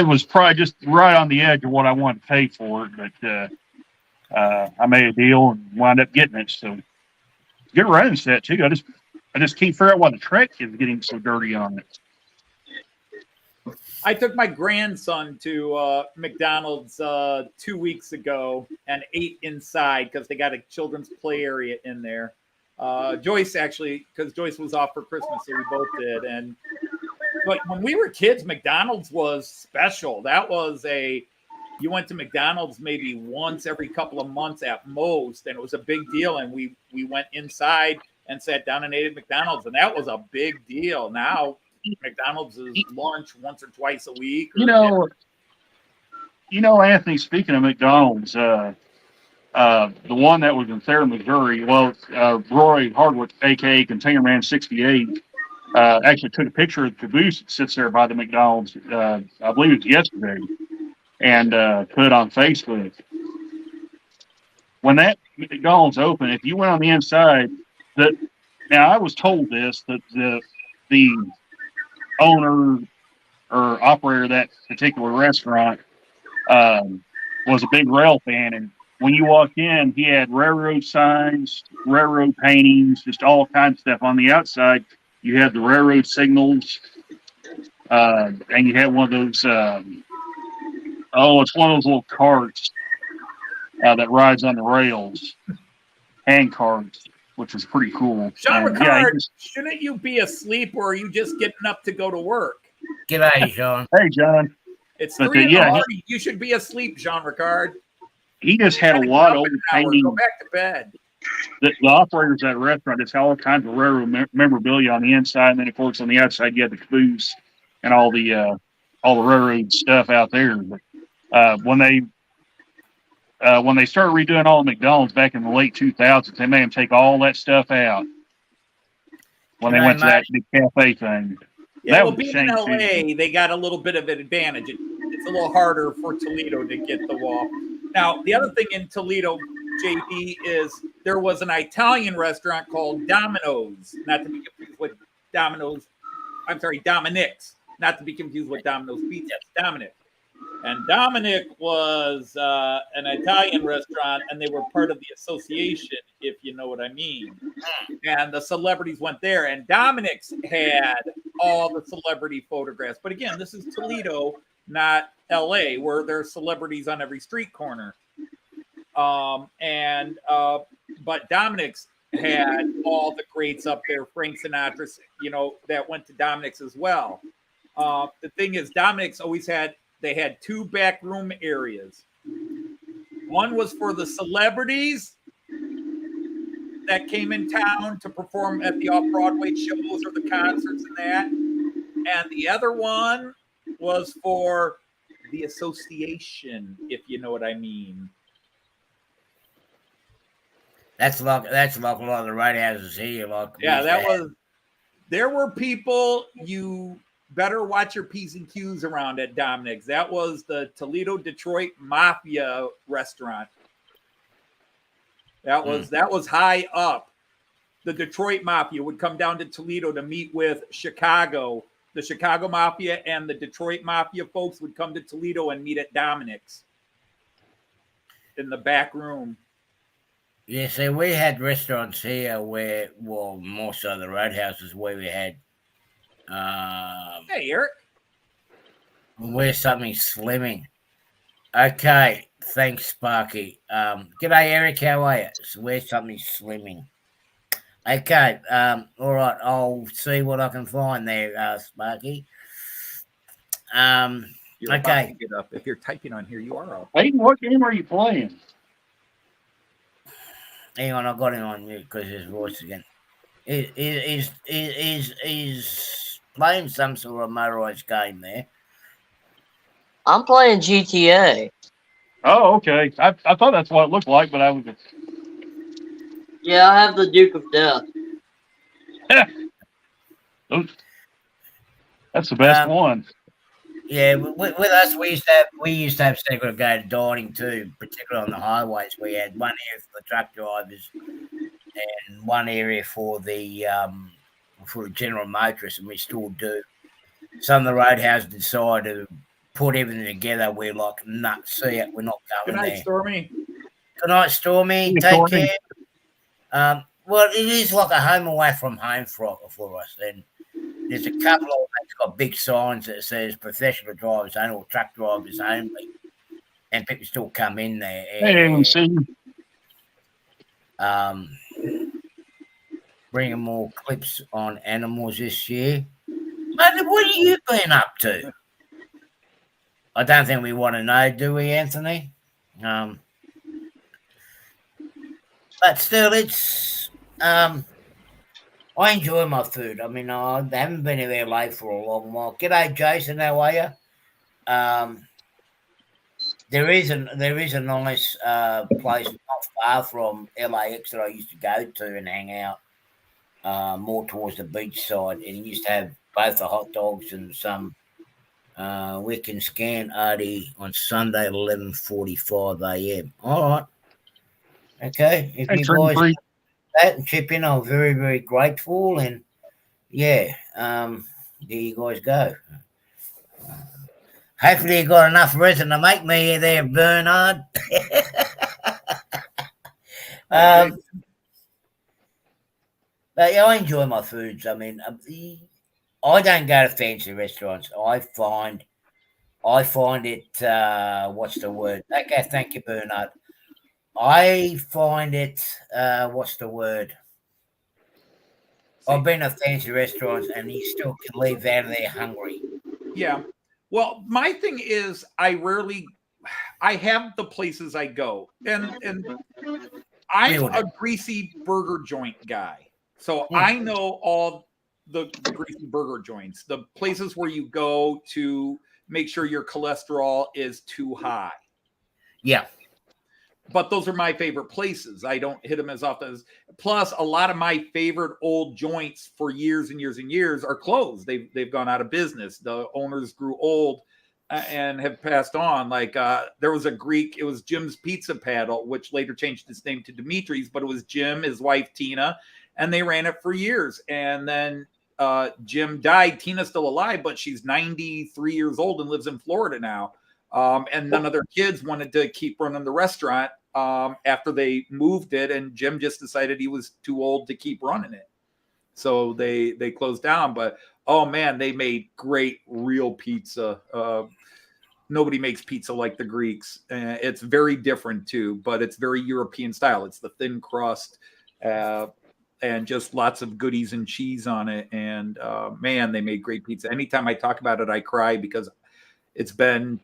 was probably just right on the edge of what I wanted to pay for it, but I made a deal and wound up getting it. So good running set too. I just I just can't figure out why the track is getting so dirty on it. I took my grandson to McDonald's 2 weeks ago and ate inside because they got a children's play area in there. Joyce actually, because Joyce was off for Christmas, so we both did. But when we were kids, McDonald's was special. That was you went to McDonald's maybe once every couple of months at most, and it was a big deal. And we went inside and sat down and ate at McDonald's, and that was a big deal. Now McDonald's is lunch once or twice a week. Anthony, speaking of McDonald's, the one that was in Thayer, Missouri, Roy Hardwick, a.k.a. Container Man 68, actually took a picture of the caboose that sits there by the McDonald's, I believe it was yesterday, and put it on Facebook. When that McDonald's opened, if you went on the inside, now I was told this, that the owner or operator of that particular restaurant was a big rail fan, and when you walk in, he had railroad signs, railroad paintings, just all kinds of stuff. On the outside, you had the railroad signals, and you had one of those it's one of those little carts that rides on the rails, hand carts, which is pretty cool. Sean Ricard, shouldn't you be asleep, or are you just getting up to go to work? G'day, Sean. Hey, John. It's 3 in the morning. You should be asleep, Sean Ricard. He just had a lot of old paintings. Go back to bed. The operators at that restaurant just had all kinds of railroad memorabilia on the inside, and then of course on the outside you had the caboose and all the railroad stuff out there. But when they started redoing all the McDonald's back in the late 2000s, they made them take all that stuff out when they went to that big cafe thing. Yeah, well, being in LA, they got a little bit of an advantage. It's a little harder for Toledo to get the wall. Now, the other thing in Toledo, JD, is there was an Italian restaurant called Domino's, not to be confused with Domino's. I'm sorry, Dominic's, not to be confused with Domino's Pizza. It's Dominic. And Dominic was an Italian restaurant, and they were part of the association, if you know what I mean. And the celebrities went there, and Dominic's had all the celebrity photographs. But again, this is Toledo, not LA, where there's celebrities on every street corner. But Dominic's had all the greats up there, Frank Sinatra, that went to Dominic's as well. The thing is, Dominic's always had 2 backroom areas. One was for the celebrities that came in town to perform at the off-Broadway shows or the concerts and that. And the other one was for the association, if you know what I mean. That's like a lot of the roadhouses here. There were people you better watch your P's and Q's around at Dominic's. That was the Toledo Detroit Mafia restaurant. That was high up. The Detroit Mafia would come down to Toledo to meet with Chicago. The Chicago Mafia and the Detroit Mafia folks would come to Toledo and meet at Dominic's in the back room. Yeah, see, we had restaurants here where, more so the roadhouses where we had hey, Eric. Where's something slimming? Okay, thanks, Sparky. G'day, Eric. How are you? So where's something slimming? Okay. All right. I'll see what I can find there, Sparky. You're okay. About to get up. If you're typing on here, you are up. Hayden, what game are you playing? Hang on, I got him on mute because his voice again. He's playing some sort of motorized game there. I'm playing GTA. Oh, okay. I thought that's what it looked like, but I was. Yeah, I have the Duke of Death. That's the best one. Yeah, with us, we used to have segregated dining too, particularly on the highways. We had one area for the truck drivers and one area for the general motorists, and we still do. Some of the roadhouses decided to put everything together. We're like, nah, see it, we're not going there. Good night, Stormy. Good night, Stormy. Hey, Take Stormy. care. Well, it is like a home away from home for us. And there's a couple of that's got big signs that says professional drivers only or truck drivers only, and people still come in there. Hey, see, Um, bringing more clips on animals this year. Mate, what have you been up to? I don't think we want to know, do we, Anthony? But still, it's I enjoy my food. I mean, I haven't been in LA for a long while. G'day, Jason. How are you? There is a nice place not far from LAX that I used to go to and hang out. More towards the beach side, and he used to have both the hot dogs and some. We can scan Artie on Sunday at 11:45 a.m. All right, okay. If hey, you Tree guys Freak. that and chip in, I'm very, very grateful. And yeah, there you guys go. Hopefully, you got enough resin to make me there, Bernard. But yeah, I enjoy my foods. I mean, I don't go to fancy restaurants. I find it. What's the word? Okay, thank you, Bernard. I find it. What's the word? I've been to fancy restaurants, and you still can leave out of there hungry. Yeah. Well, my thing is, I have the places I go, and I'm a greasy burger joint guy, so I know all the greasy burger joints, the places where you go to make sure your cholesterol is too high. Yeah. But those are my favorite places. I don't hit them as often as. Plus, a lot of my favorite old joints for years and years and years are closed. They've gone out of business. The owners grew old and have passed on. Like there was a Greek. It was Jim's Pizza Paddle, which later changed its name to Dimitri's. But it was Jim, his wife Tina, and they ran it for years. And then Jim died. Tina's still alive, but she's 93 years old and lives in Florida now. And none of their kids wanted to keep running the restaurant after they moved it, and Jim just decided he was too old to keep running it, so they closed down. But oh man, they made great real pizza. Nobody makes pizza like the Greeks. It's very different too, but it's very European style. It's the thin crust and just lots of goodies and cheese on it. And man, they made great pizza. Anytime I talk about it, I cry because it's been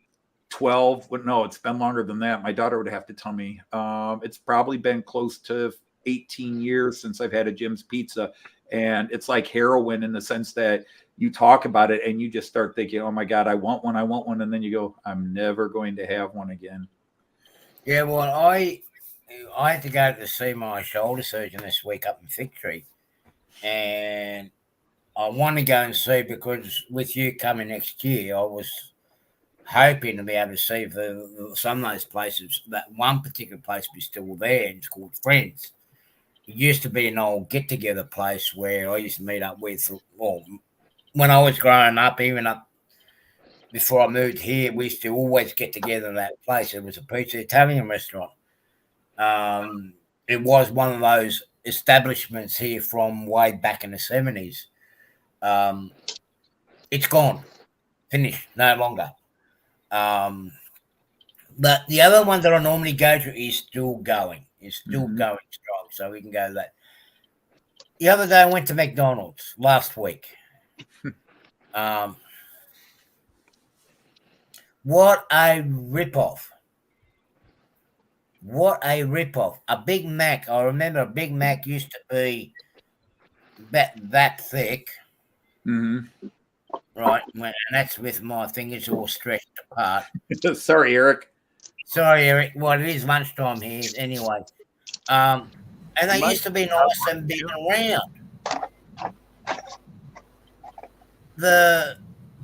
12. No, it's been longer than that. My daughter would have to tell me. It's probably been close to 18 years since I've had a Jim's Pizza. And it's like heroin in the sense that you talk about it and you just start thinking, oh my God, I want one. And then you go, I'm never going to have one again. Yeah, well, I had to go to see my shoulder surgeon this week up in Victory. And I want to go and see, because with you coming next year, I was hoping to be able to see some of those places. That one particular place was still there, and it's called Friends. It used to be an old get-together place where I used to meet up with, well, when I was growing up, even up before I moved here, we used to always get together in that place. It was a pizza Italian restaurant. It was one of those establishments here from way back in the 70s. It's gone. Finished. No longer. But the other one that I normally go to is still going. It's still going strong, so we can go to that. The other day I went to McDonald's last week. What a ripoff. What a ripoff. A Big Mac. I remember a Big Mac used to be that thick. Right, and that's with my fingers all stretched apart. Sorry, Eric. Well, it is lunchtime here anyway. And they used to be nice and big and round. The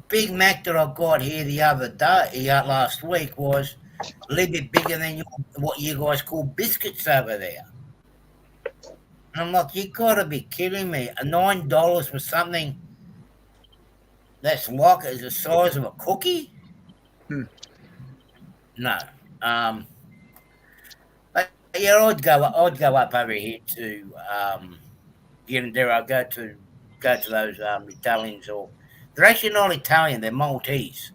Big Mac that I got here the other day, last week, was a little bit bigger than what you guys call biscuits over there. And I'm like, you got to be kidding me. $9 for something that's like as the size of a cookie? No. But Yeah, I'd go up over here to there. I'll go to those Italians, or they're actually not Italian. They're Maltese.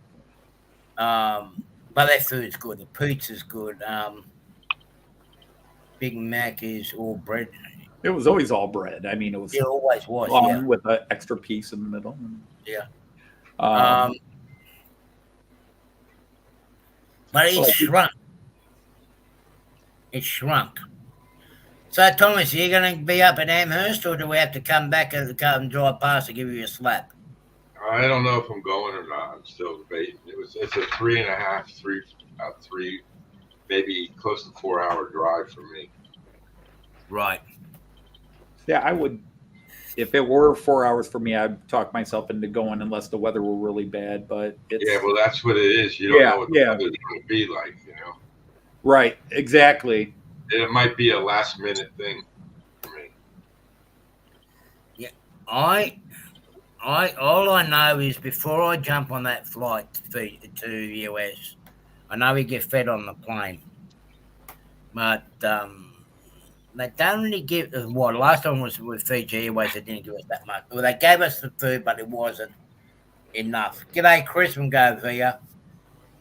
But their food's good. The pizza's good. Big Mac is all bread. It was always all bread. I mean, it was It always was. long Yeah. with an extra piece in the middle. Yeah. Um, But it's shrunk. It's shrunk. So, Thomas, are you going to be up at Amherst, or do we have to come back and drive past to give you a slap? I don't know if I'm going or not. I'm still debating. It's a 3, maybe close to 4 hour drive for me. Right. yeah, I would. If it were 4 hours for me, I'd talk myself into going unless the weather were really bad. But it's, Yeah, well, that's what it is. You don't know what the weather's going to be like, Right, exactly. It might be a last minute thing for me. Yeah, all I know is before I jump on that flight to US, I know we get fed on the plane, but they don't really give. Well, last time was with Fiji Airways, they didn't give us that much. Well, they gave us the food, but it wasn't enough. G'day, Chris from Govia.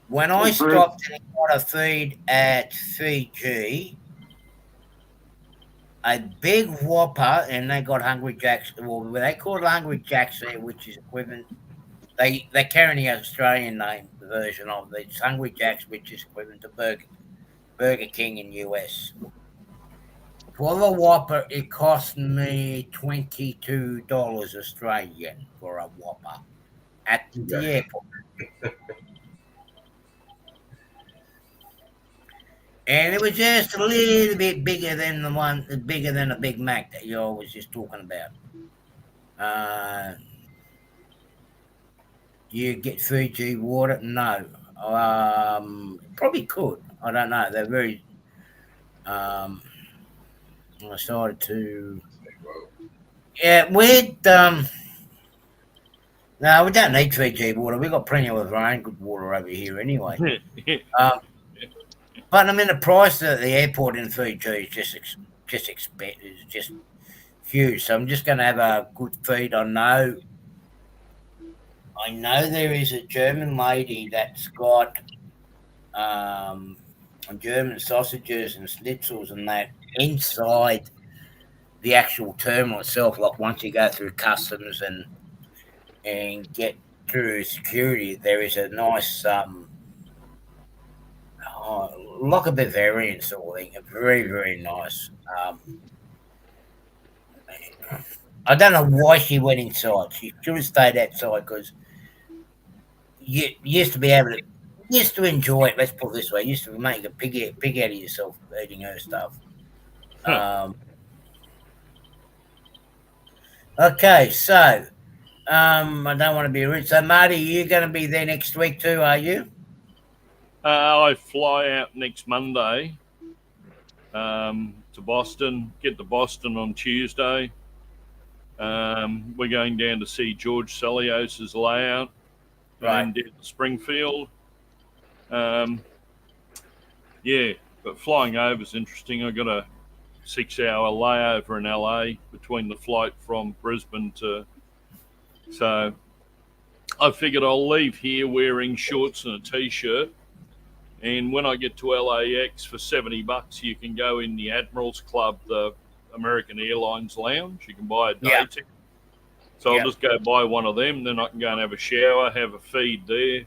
When I stopped and got a feed at Fiji, a big whopper, and they got Hungry Jacks. Well, they call it Hungry Jacks there, which is equivalent. They carry the Australian name version of it. It's Hungry Jacks, which is equivalent to Burger King in US. For the whopper, it cost me $22 Australian for a whopper at the airport. And it was just a little bit bigger than a Big Mac that you was just talking about. You get Fiji water? No. Probably could. I don't know. They're very. I started to. Yeah, no, we don't need Fiji water. We've got plenty of our own good water over here anyway. But I mean, the price at the airport in Fiji is just huge. So I'm just going to have a good feed. I know there is a German lady that's got German sausages and schnitzels and that inside the actual terminal itself. Like once you go through customs and get through security, there is a nice like a Bavarian sort of thing. Very, very nice. I don't know why she went inside. She should have stayed outside because you used to be able to, used to enjoy it. Let's put it this way: you used to make a pig out of yourself eating her stuff. Okay, so I don't want to be rude. So, Marty, you're going to be there next week too, are you? I fly out next Monday to Boston, get to Boston on Tuesday. We're going down to see George Celios's layout and down to Springfield. Yeah, but flying over is interesting. I got a 6-hour layover in LA between the flight from Brisbane to... So I figured I'll leave here wearing shorts and a T-shirt. And when I get to LAX for $70, you can go in the Admirals Club, the American Airlines Lounge. You can buy a day ticket. So I'll just go buy one of them. Then I can go and have a shower, have a feed there.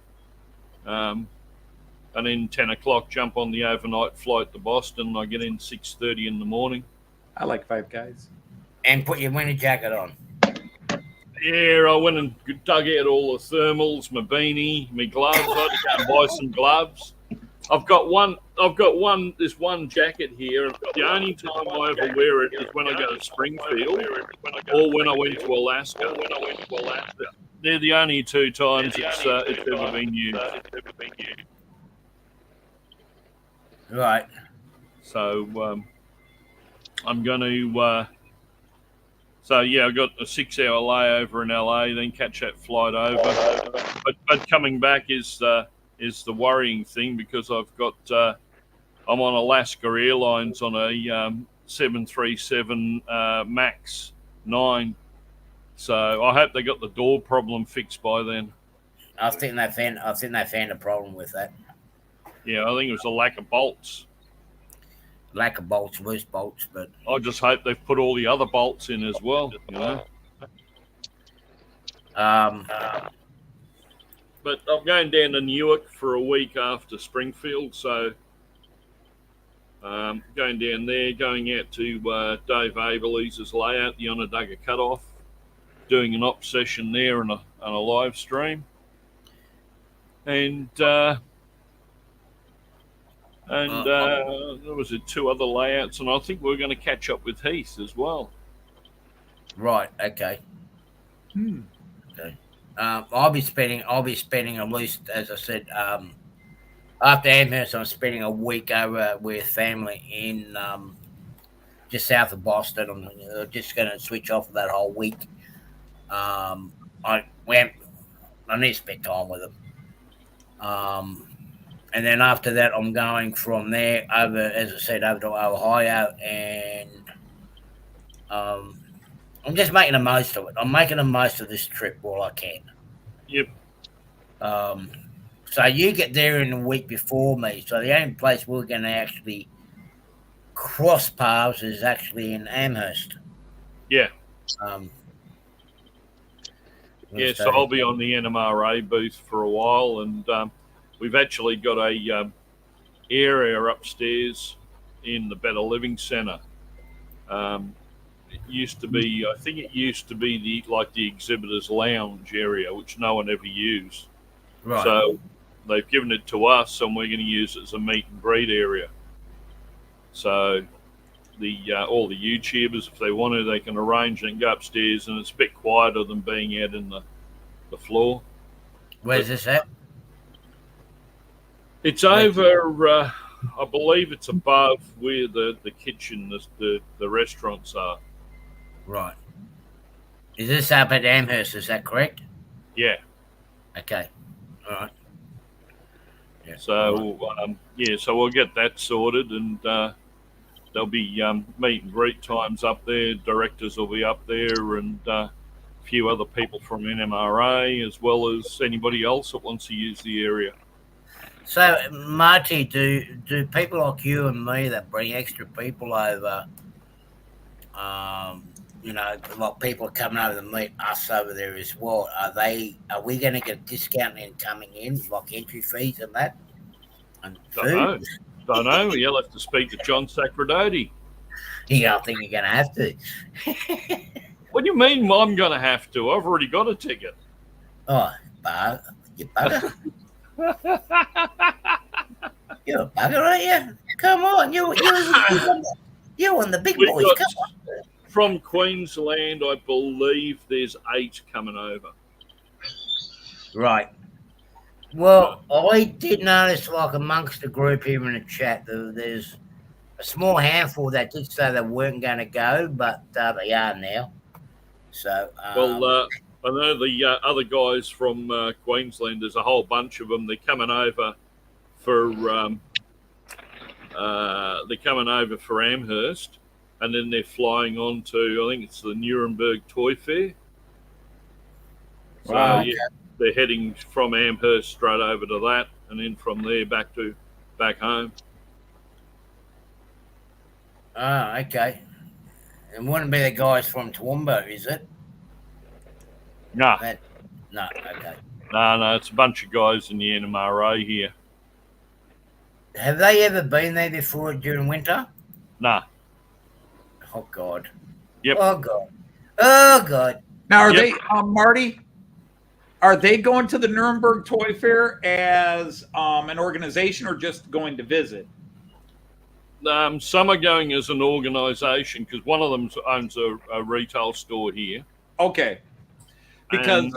And then 10 o'clock, jump on the overnight flight to Boston. I get in 6:30 in the morning. I like Five Guys. And put your winter jacket on. Yeah, I went and dug out all the thermals, my beanie, my gloves. I had to go and buy some gloves. I've got this one jacket here. The only time I ever wear it is when I go to Springfield or when I went to Alaska. They're the only two times it's ever been used. Right. So I'm going to... So, yeah, I got a 6-hour layover in LA, then catch that flight over. But coming back is the worrying thing because I've got I'm on Alaska Airlines on a 737 Max 9. So I hope they got the door problem fixed by then. I think they found a problem with that. Yeah, I think it was a lack of bolts. Lack of bolts, loose bolts, but I just hope they've put all the other bolts in as well, you know. But I'm going down to Newark for a week after Springfield, so going down there, going out to Dave Abelese's layout, the Onondaga Cutoff, doing an op session there and a live stream. And there was 2 other layouts, and I think we're going to catch up with Heath as well. right, okay. Okay. I'll be spending at least, as I said, after Amherst, I'm spending a week over with family in just south of Boston. I'm just going to switch off for that whole week. I need to spend time with them. And then after that, I'm going from there over, as I said, over to Ohio, and I'm just making the most of it. I'm making the most of this trip while I can. Yep. So you get there in the week before me. So the only place we're going to actually cross paths is actually in Amherst. Yeah. Yeah, so I'll be on the NMRA booth for a while, and we've actually got a area upstairs in the Better Living Centre. It used to be, I think it used to be the exhibitors' lounge area, which no one ever used. Right. So they've given it to us, and we're going to use it as a meet and greet area. So all the YouTubers, if they want to, they can arrange and go upstairs, and it's a bit quieter than being out in the floor. Where's this at? It's over, I believe it's above where the kitchen, the restaurants are. Right. Is this up at Amherst? Is that correct? Yeah. Okay. All right. Yeah. So, so we'll get that sorted, and there'll be meet and greet times up there. Directors will be up there, and a few other people from NMRA, as well as anybody else that wants to use the area. So, Marty, do people like you and me that bring extra people over, like people are coming over to meet us over there as well, are we going to get a discount in coming in, like entry fees and that? And food? Don't know. You'll have to speak to John Sacradotti. Yeah, I think you're going to have to. What do you mean I'm going to have to? I've already got a ticket. Oh, you bugger. You're a bugger, aren't you? Come on, you're one of the big boys. Come on. From Queensland, I believe there's 8 coming over. Right. Well, I did notice, like, amongst the group here in the chat, there's a small handful that did say they weren't going to go, but they are now. So, I know the other guys from Queensland. There's a whole bunch of them. They're coming over for Amherst, and then they're flying on to, I think it's the Nuremberg Toy Fair. So Wow. yeah, they're heading from Amherst straight over to that, and then from there back home. Oh, okay. It wouldn't be the guys from Toowoomba, is it? No, No, okay. no, it's a bunch of guys in the NMRA here. Have they ever been there before during winter? Nah. Oh, God. Yep. Oh, God. Oh, God. Now, are they, Marty? Are they going to the Nuremberg Toy Fair as an organization, or just going to visit? Some are going as an organisation, because one of them owns a retail store here. Okay. Because and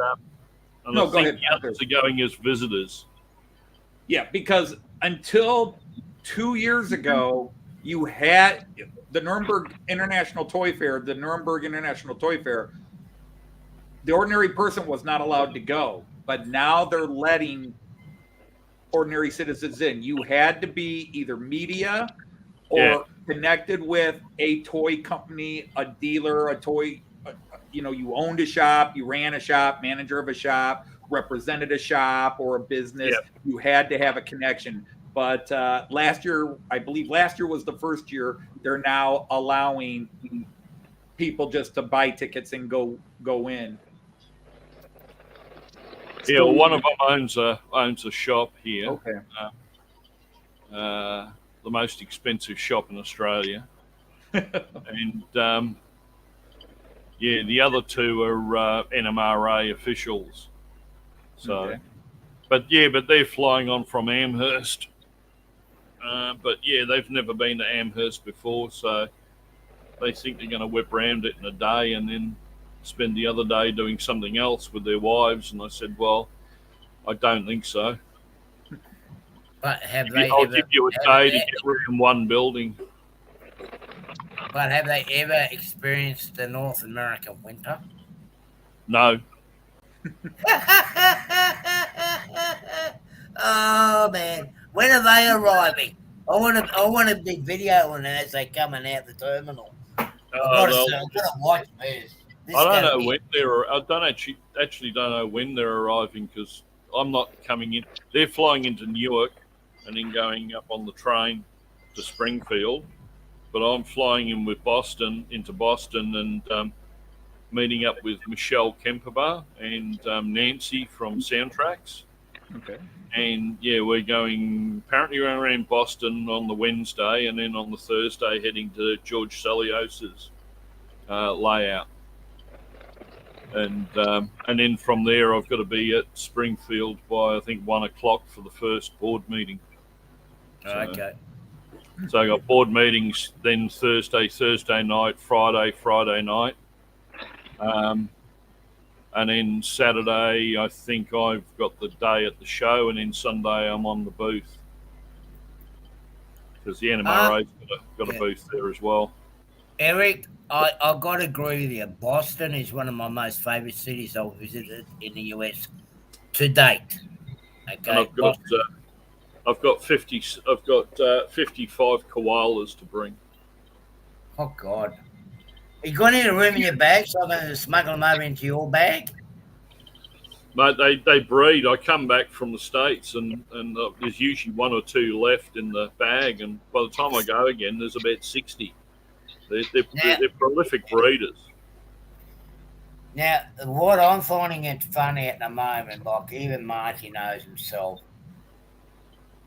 no, I go think ahead. the others are going as visitors. Yeah, because until 2 years ago, you had the Nuremberg International Toy Fair. The Nuremberg International Toy Fair, the ordinary person was not allowed to go, but now they're letting ordinary citizens in. You had to be either media or Yeah. connected with a toy company, a dealer, a toy. You owned a shop, you ran a shop, manager of a shop, represented a shop or a business. Yeah. You had to have a connection. But last year, I believe last year was the first year, they're now allowing people just to buy tickets and go in. Yeah, well, one of them owns a shop here. Okay. The most expensive shop in Australia. And the other two are NMRA officials. So, Okay. but they're flying on from Amherst. But they've never been to Amherst before, so they think they're going to whip around it in a day and then spend the other day doing something else with their wives. And I said, well, I don't think so. But have they I'll ever, give you a day to get rid of one building. but have they ever experienced the North American winter? No. Oh man, when are they arriving? I want a big video on it as they coming out the terminal. I've got to watch this. I don't know when they're. I don't actually don't know when they're arriving because I'm not coming in. They're flying into Newark and then going up on the train to Springfield. But I'm flying in with into Boston and meeting up with Michelle Kemperbar and Nancy from Soundtracks. Okay. And we're going apparently around Boston on the Wednesday and then on the Thursday heading to George Selios's layout. And then from there I've got to be at Springfield by I think 1 o'clock for the first board meeting. Okay. So I got board meetings then Thursday night, Friday night. And then Saturday, I think I've got the day at the show, and then Sunday I'm on the booth because the NMRA's got a booth there as well. Eric, I've got to agree with you. Boston is one of my most favourite cities I've visited in the US to date. Okay, And I've got 55 koalas to bring. Oh God. You got any room in your bag so I'm going to smuggle them over into your bag? Mate, they breed. I come back from the States and there's usually 1 or 2 left in the bag. And by the time I go again, there's about 60. They're prolific breeders. Now, what I'm finding it funny at the moment, like even Marty knows himself,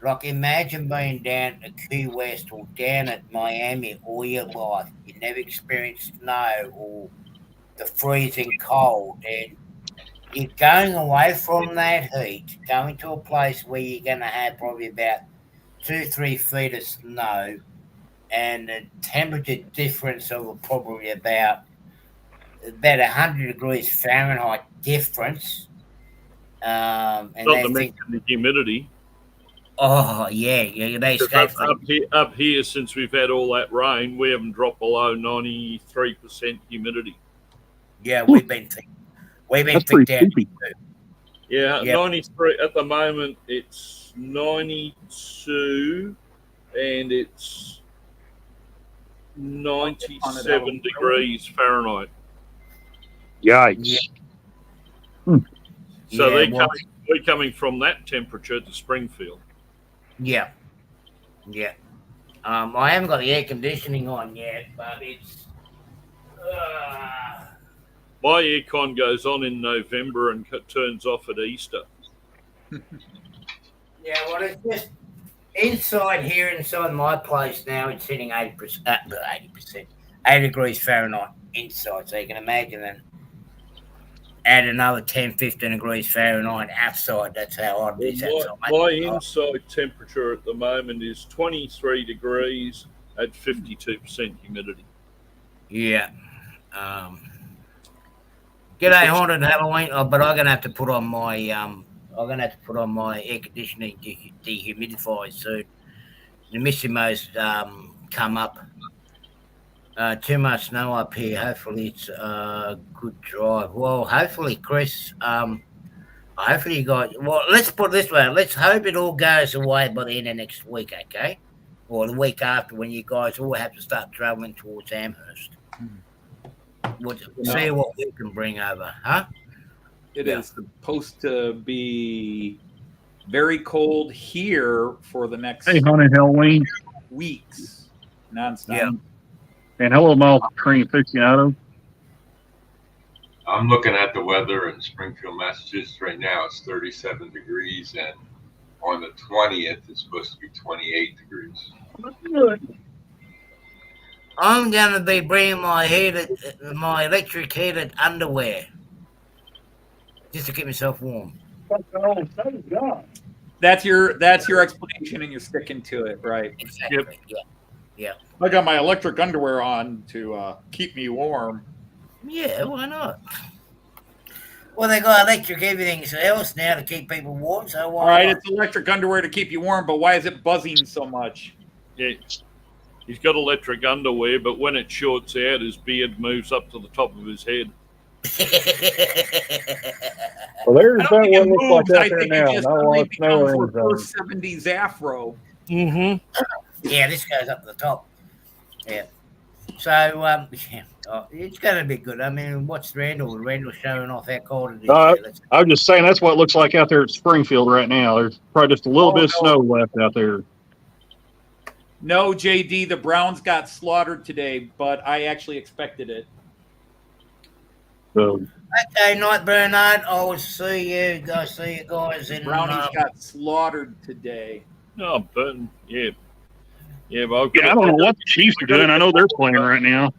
like imagine being down at Key West or down at Miami all your life. You never experienced snow or the freezing cold, and you're going away from that heat, going to a place where you're going to have probably about 2-3 feet of snow, and the temperature difference of probably about 100 degrees Fahrenheit difference. And Not to mention the humidity. Oh yeah, they escape up here, since we've had all that rain, we haven't dropped below 93% humidity. Yeah, we've been picked out. Yeah, Yep. 93 at the moment. It's 92, and it's 97 degrees Fahrenheit. Yikes. So we're coming from that temperature to Springfield. Yeah. I haven't got the air conditioning on yet, but it's. My aircon goes on in November and turns off at Easter. Yeah, well, it's just inside here, inside my place now. It's sitting 80%, 80 degrees Fahrenheit inside. So you can imagine then. Add another 10, 15 degrees Fahrenheit outside. That's how hot it is outside. My inside temperature at the moment is 23 degrees at 52% humidity. Yeah. G'day, Haunted Halloween. Oh, but I'm gonna have to put on my air conditioning dehumidifier soon. The Missimo's come up. Too much snow up here. Hopefully it's a good drive. Well, hopefully, Chris, I'm Hopefully you guys. Well, let's put it this way. Let's hope it all goes away by the end of next week, okay? Or the week after, when you guys all have to start traveling towards Amherst. We'll see what we can bring over, huh? It is supposed to be very cold here for the next Hey, Haunted Halloween. weeks, nonstop. Yeah. And hello, my train aficionado. I'm looking at the weather in Springfield, Massachusetts right now. It's 37 degrees, and on the 20th, it's supposed to be 28 degrees. I'm going to be bringing my electric heated underwear just to keep myself warm. That's your explanation, and you're sticking to it, right? Exactly. Yeah. I got my electric underwear on to keep me warm. Yeah, why not? Well, they got electric everything else now to keep people warm, so why All right, not? it's electric underwear to keep you warm, but why is it buzzing so much? Yeah. He's got electric underwear, but when it shorts out, his beard moves up to the top of his head. Well, there's I that don't think it one looks moves. like I out there think now. it just Not a lot suddenly of snow becomes or reverse anything. 70s afro. Mm-hmm. Yeah, this goes up to the top. Yeah. So, it's going to be good. I mean, what's Randall? Randall's showing off how cold it is. I was just saying that's what it looks like out there at Springfield right now. There's probably just a little bit of snow left out there. No, JD, the Browns got slaughtered today, but I actually expected it. So, Okay, night, Bernard. I will see you. Go see you guys in. Brownies got slaughtered today. Oh, but yeah. Yeah, but I don't know what the Chiefs are doing. I know they're playing right now.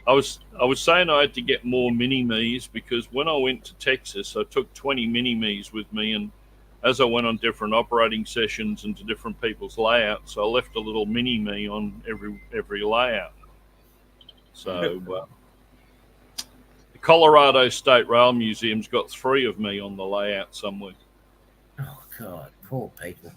I was saying I had to get more mini-me's because when I went to Texas, I took 20 mini-me's with me, and as I went on different operating sessions and to different people's layouts, I left a little mini-me on every layout. So the Colorado State Rail Museum's got 3 of me on the layout somewhere. Oh God, poor people.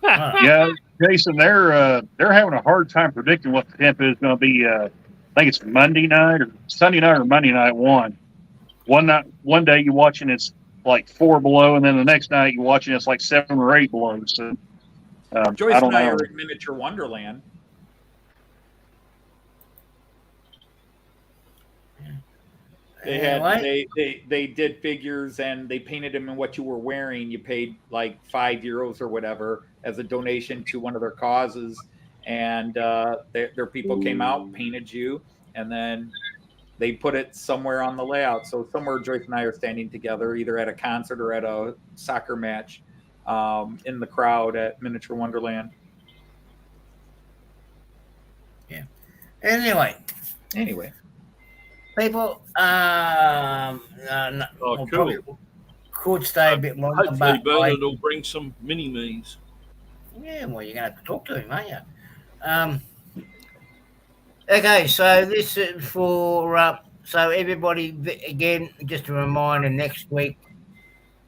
Yeah, Jason, they're having a hard time predicting what the temp is going to be. I think it's Monday night or Sunday night or Monday night. One day you're watching it's like 4 below, and then the next night you're watching it's like 7 or 8 below. So Joyce I don't and I know. are at Miniature Wonderland. They had they did figures and they painted them in what you were wearing. You paid like €5 or whatever as a donation to one of their causes, and their people came out, painted you, and then they put it somewhere on the layout. So somewhere Joyce and I are standing together, either at a concert or at a soccer match, in the crowd at Miniature Wonderland. Yeah. Anyway, people, Cool. Could stay a bit longer. Hopefully Bernard will bring some mini-me's. Yeah, well, you're going to have to talk to him, aren't you? Okay, so this is for so everybody again. Just a reminder: next week,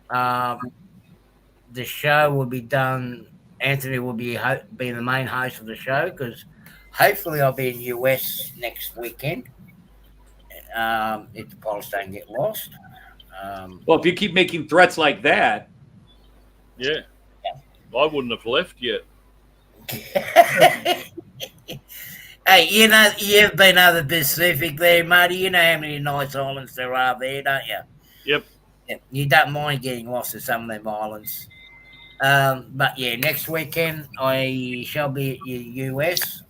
the show will be done. Anthony will be the main host of the show because hopefully I'll be in US next weekend. If the pilots don't get lost. Well, if you keep making threats like that, yeah, I wouldn't have left yet. Hey, you know, you've been over the Pacific there, Marty. You know how many nice islands there are there, don't you? Yep. You don't mind getting lost at some of them islands. But yeah, next weekend I shall be at US.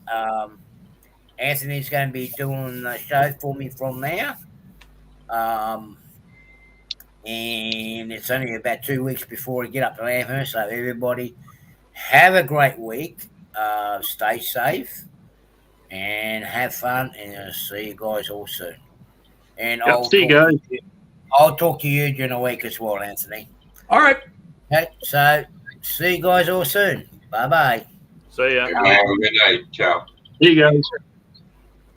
Anthony's going to be doing the show for me from there. And it's only about 2 weeks before we get up to Amherst. So everybody have a great week. Stay safe. And have fun, and I'll see you guys all soon. And See you guys. I'll talk to you during the week as well, Anthony. all right. Okay, so see you guys all soon. Bye-bye. See ya. Have a good night. Ciao. See you guys.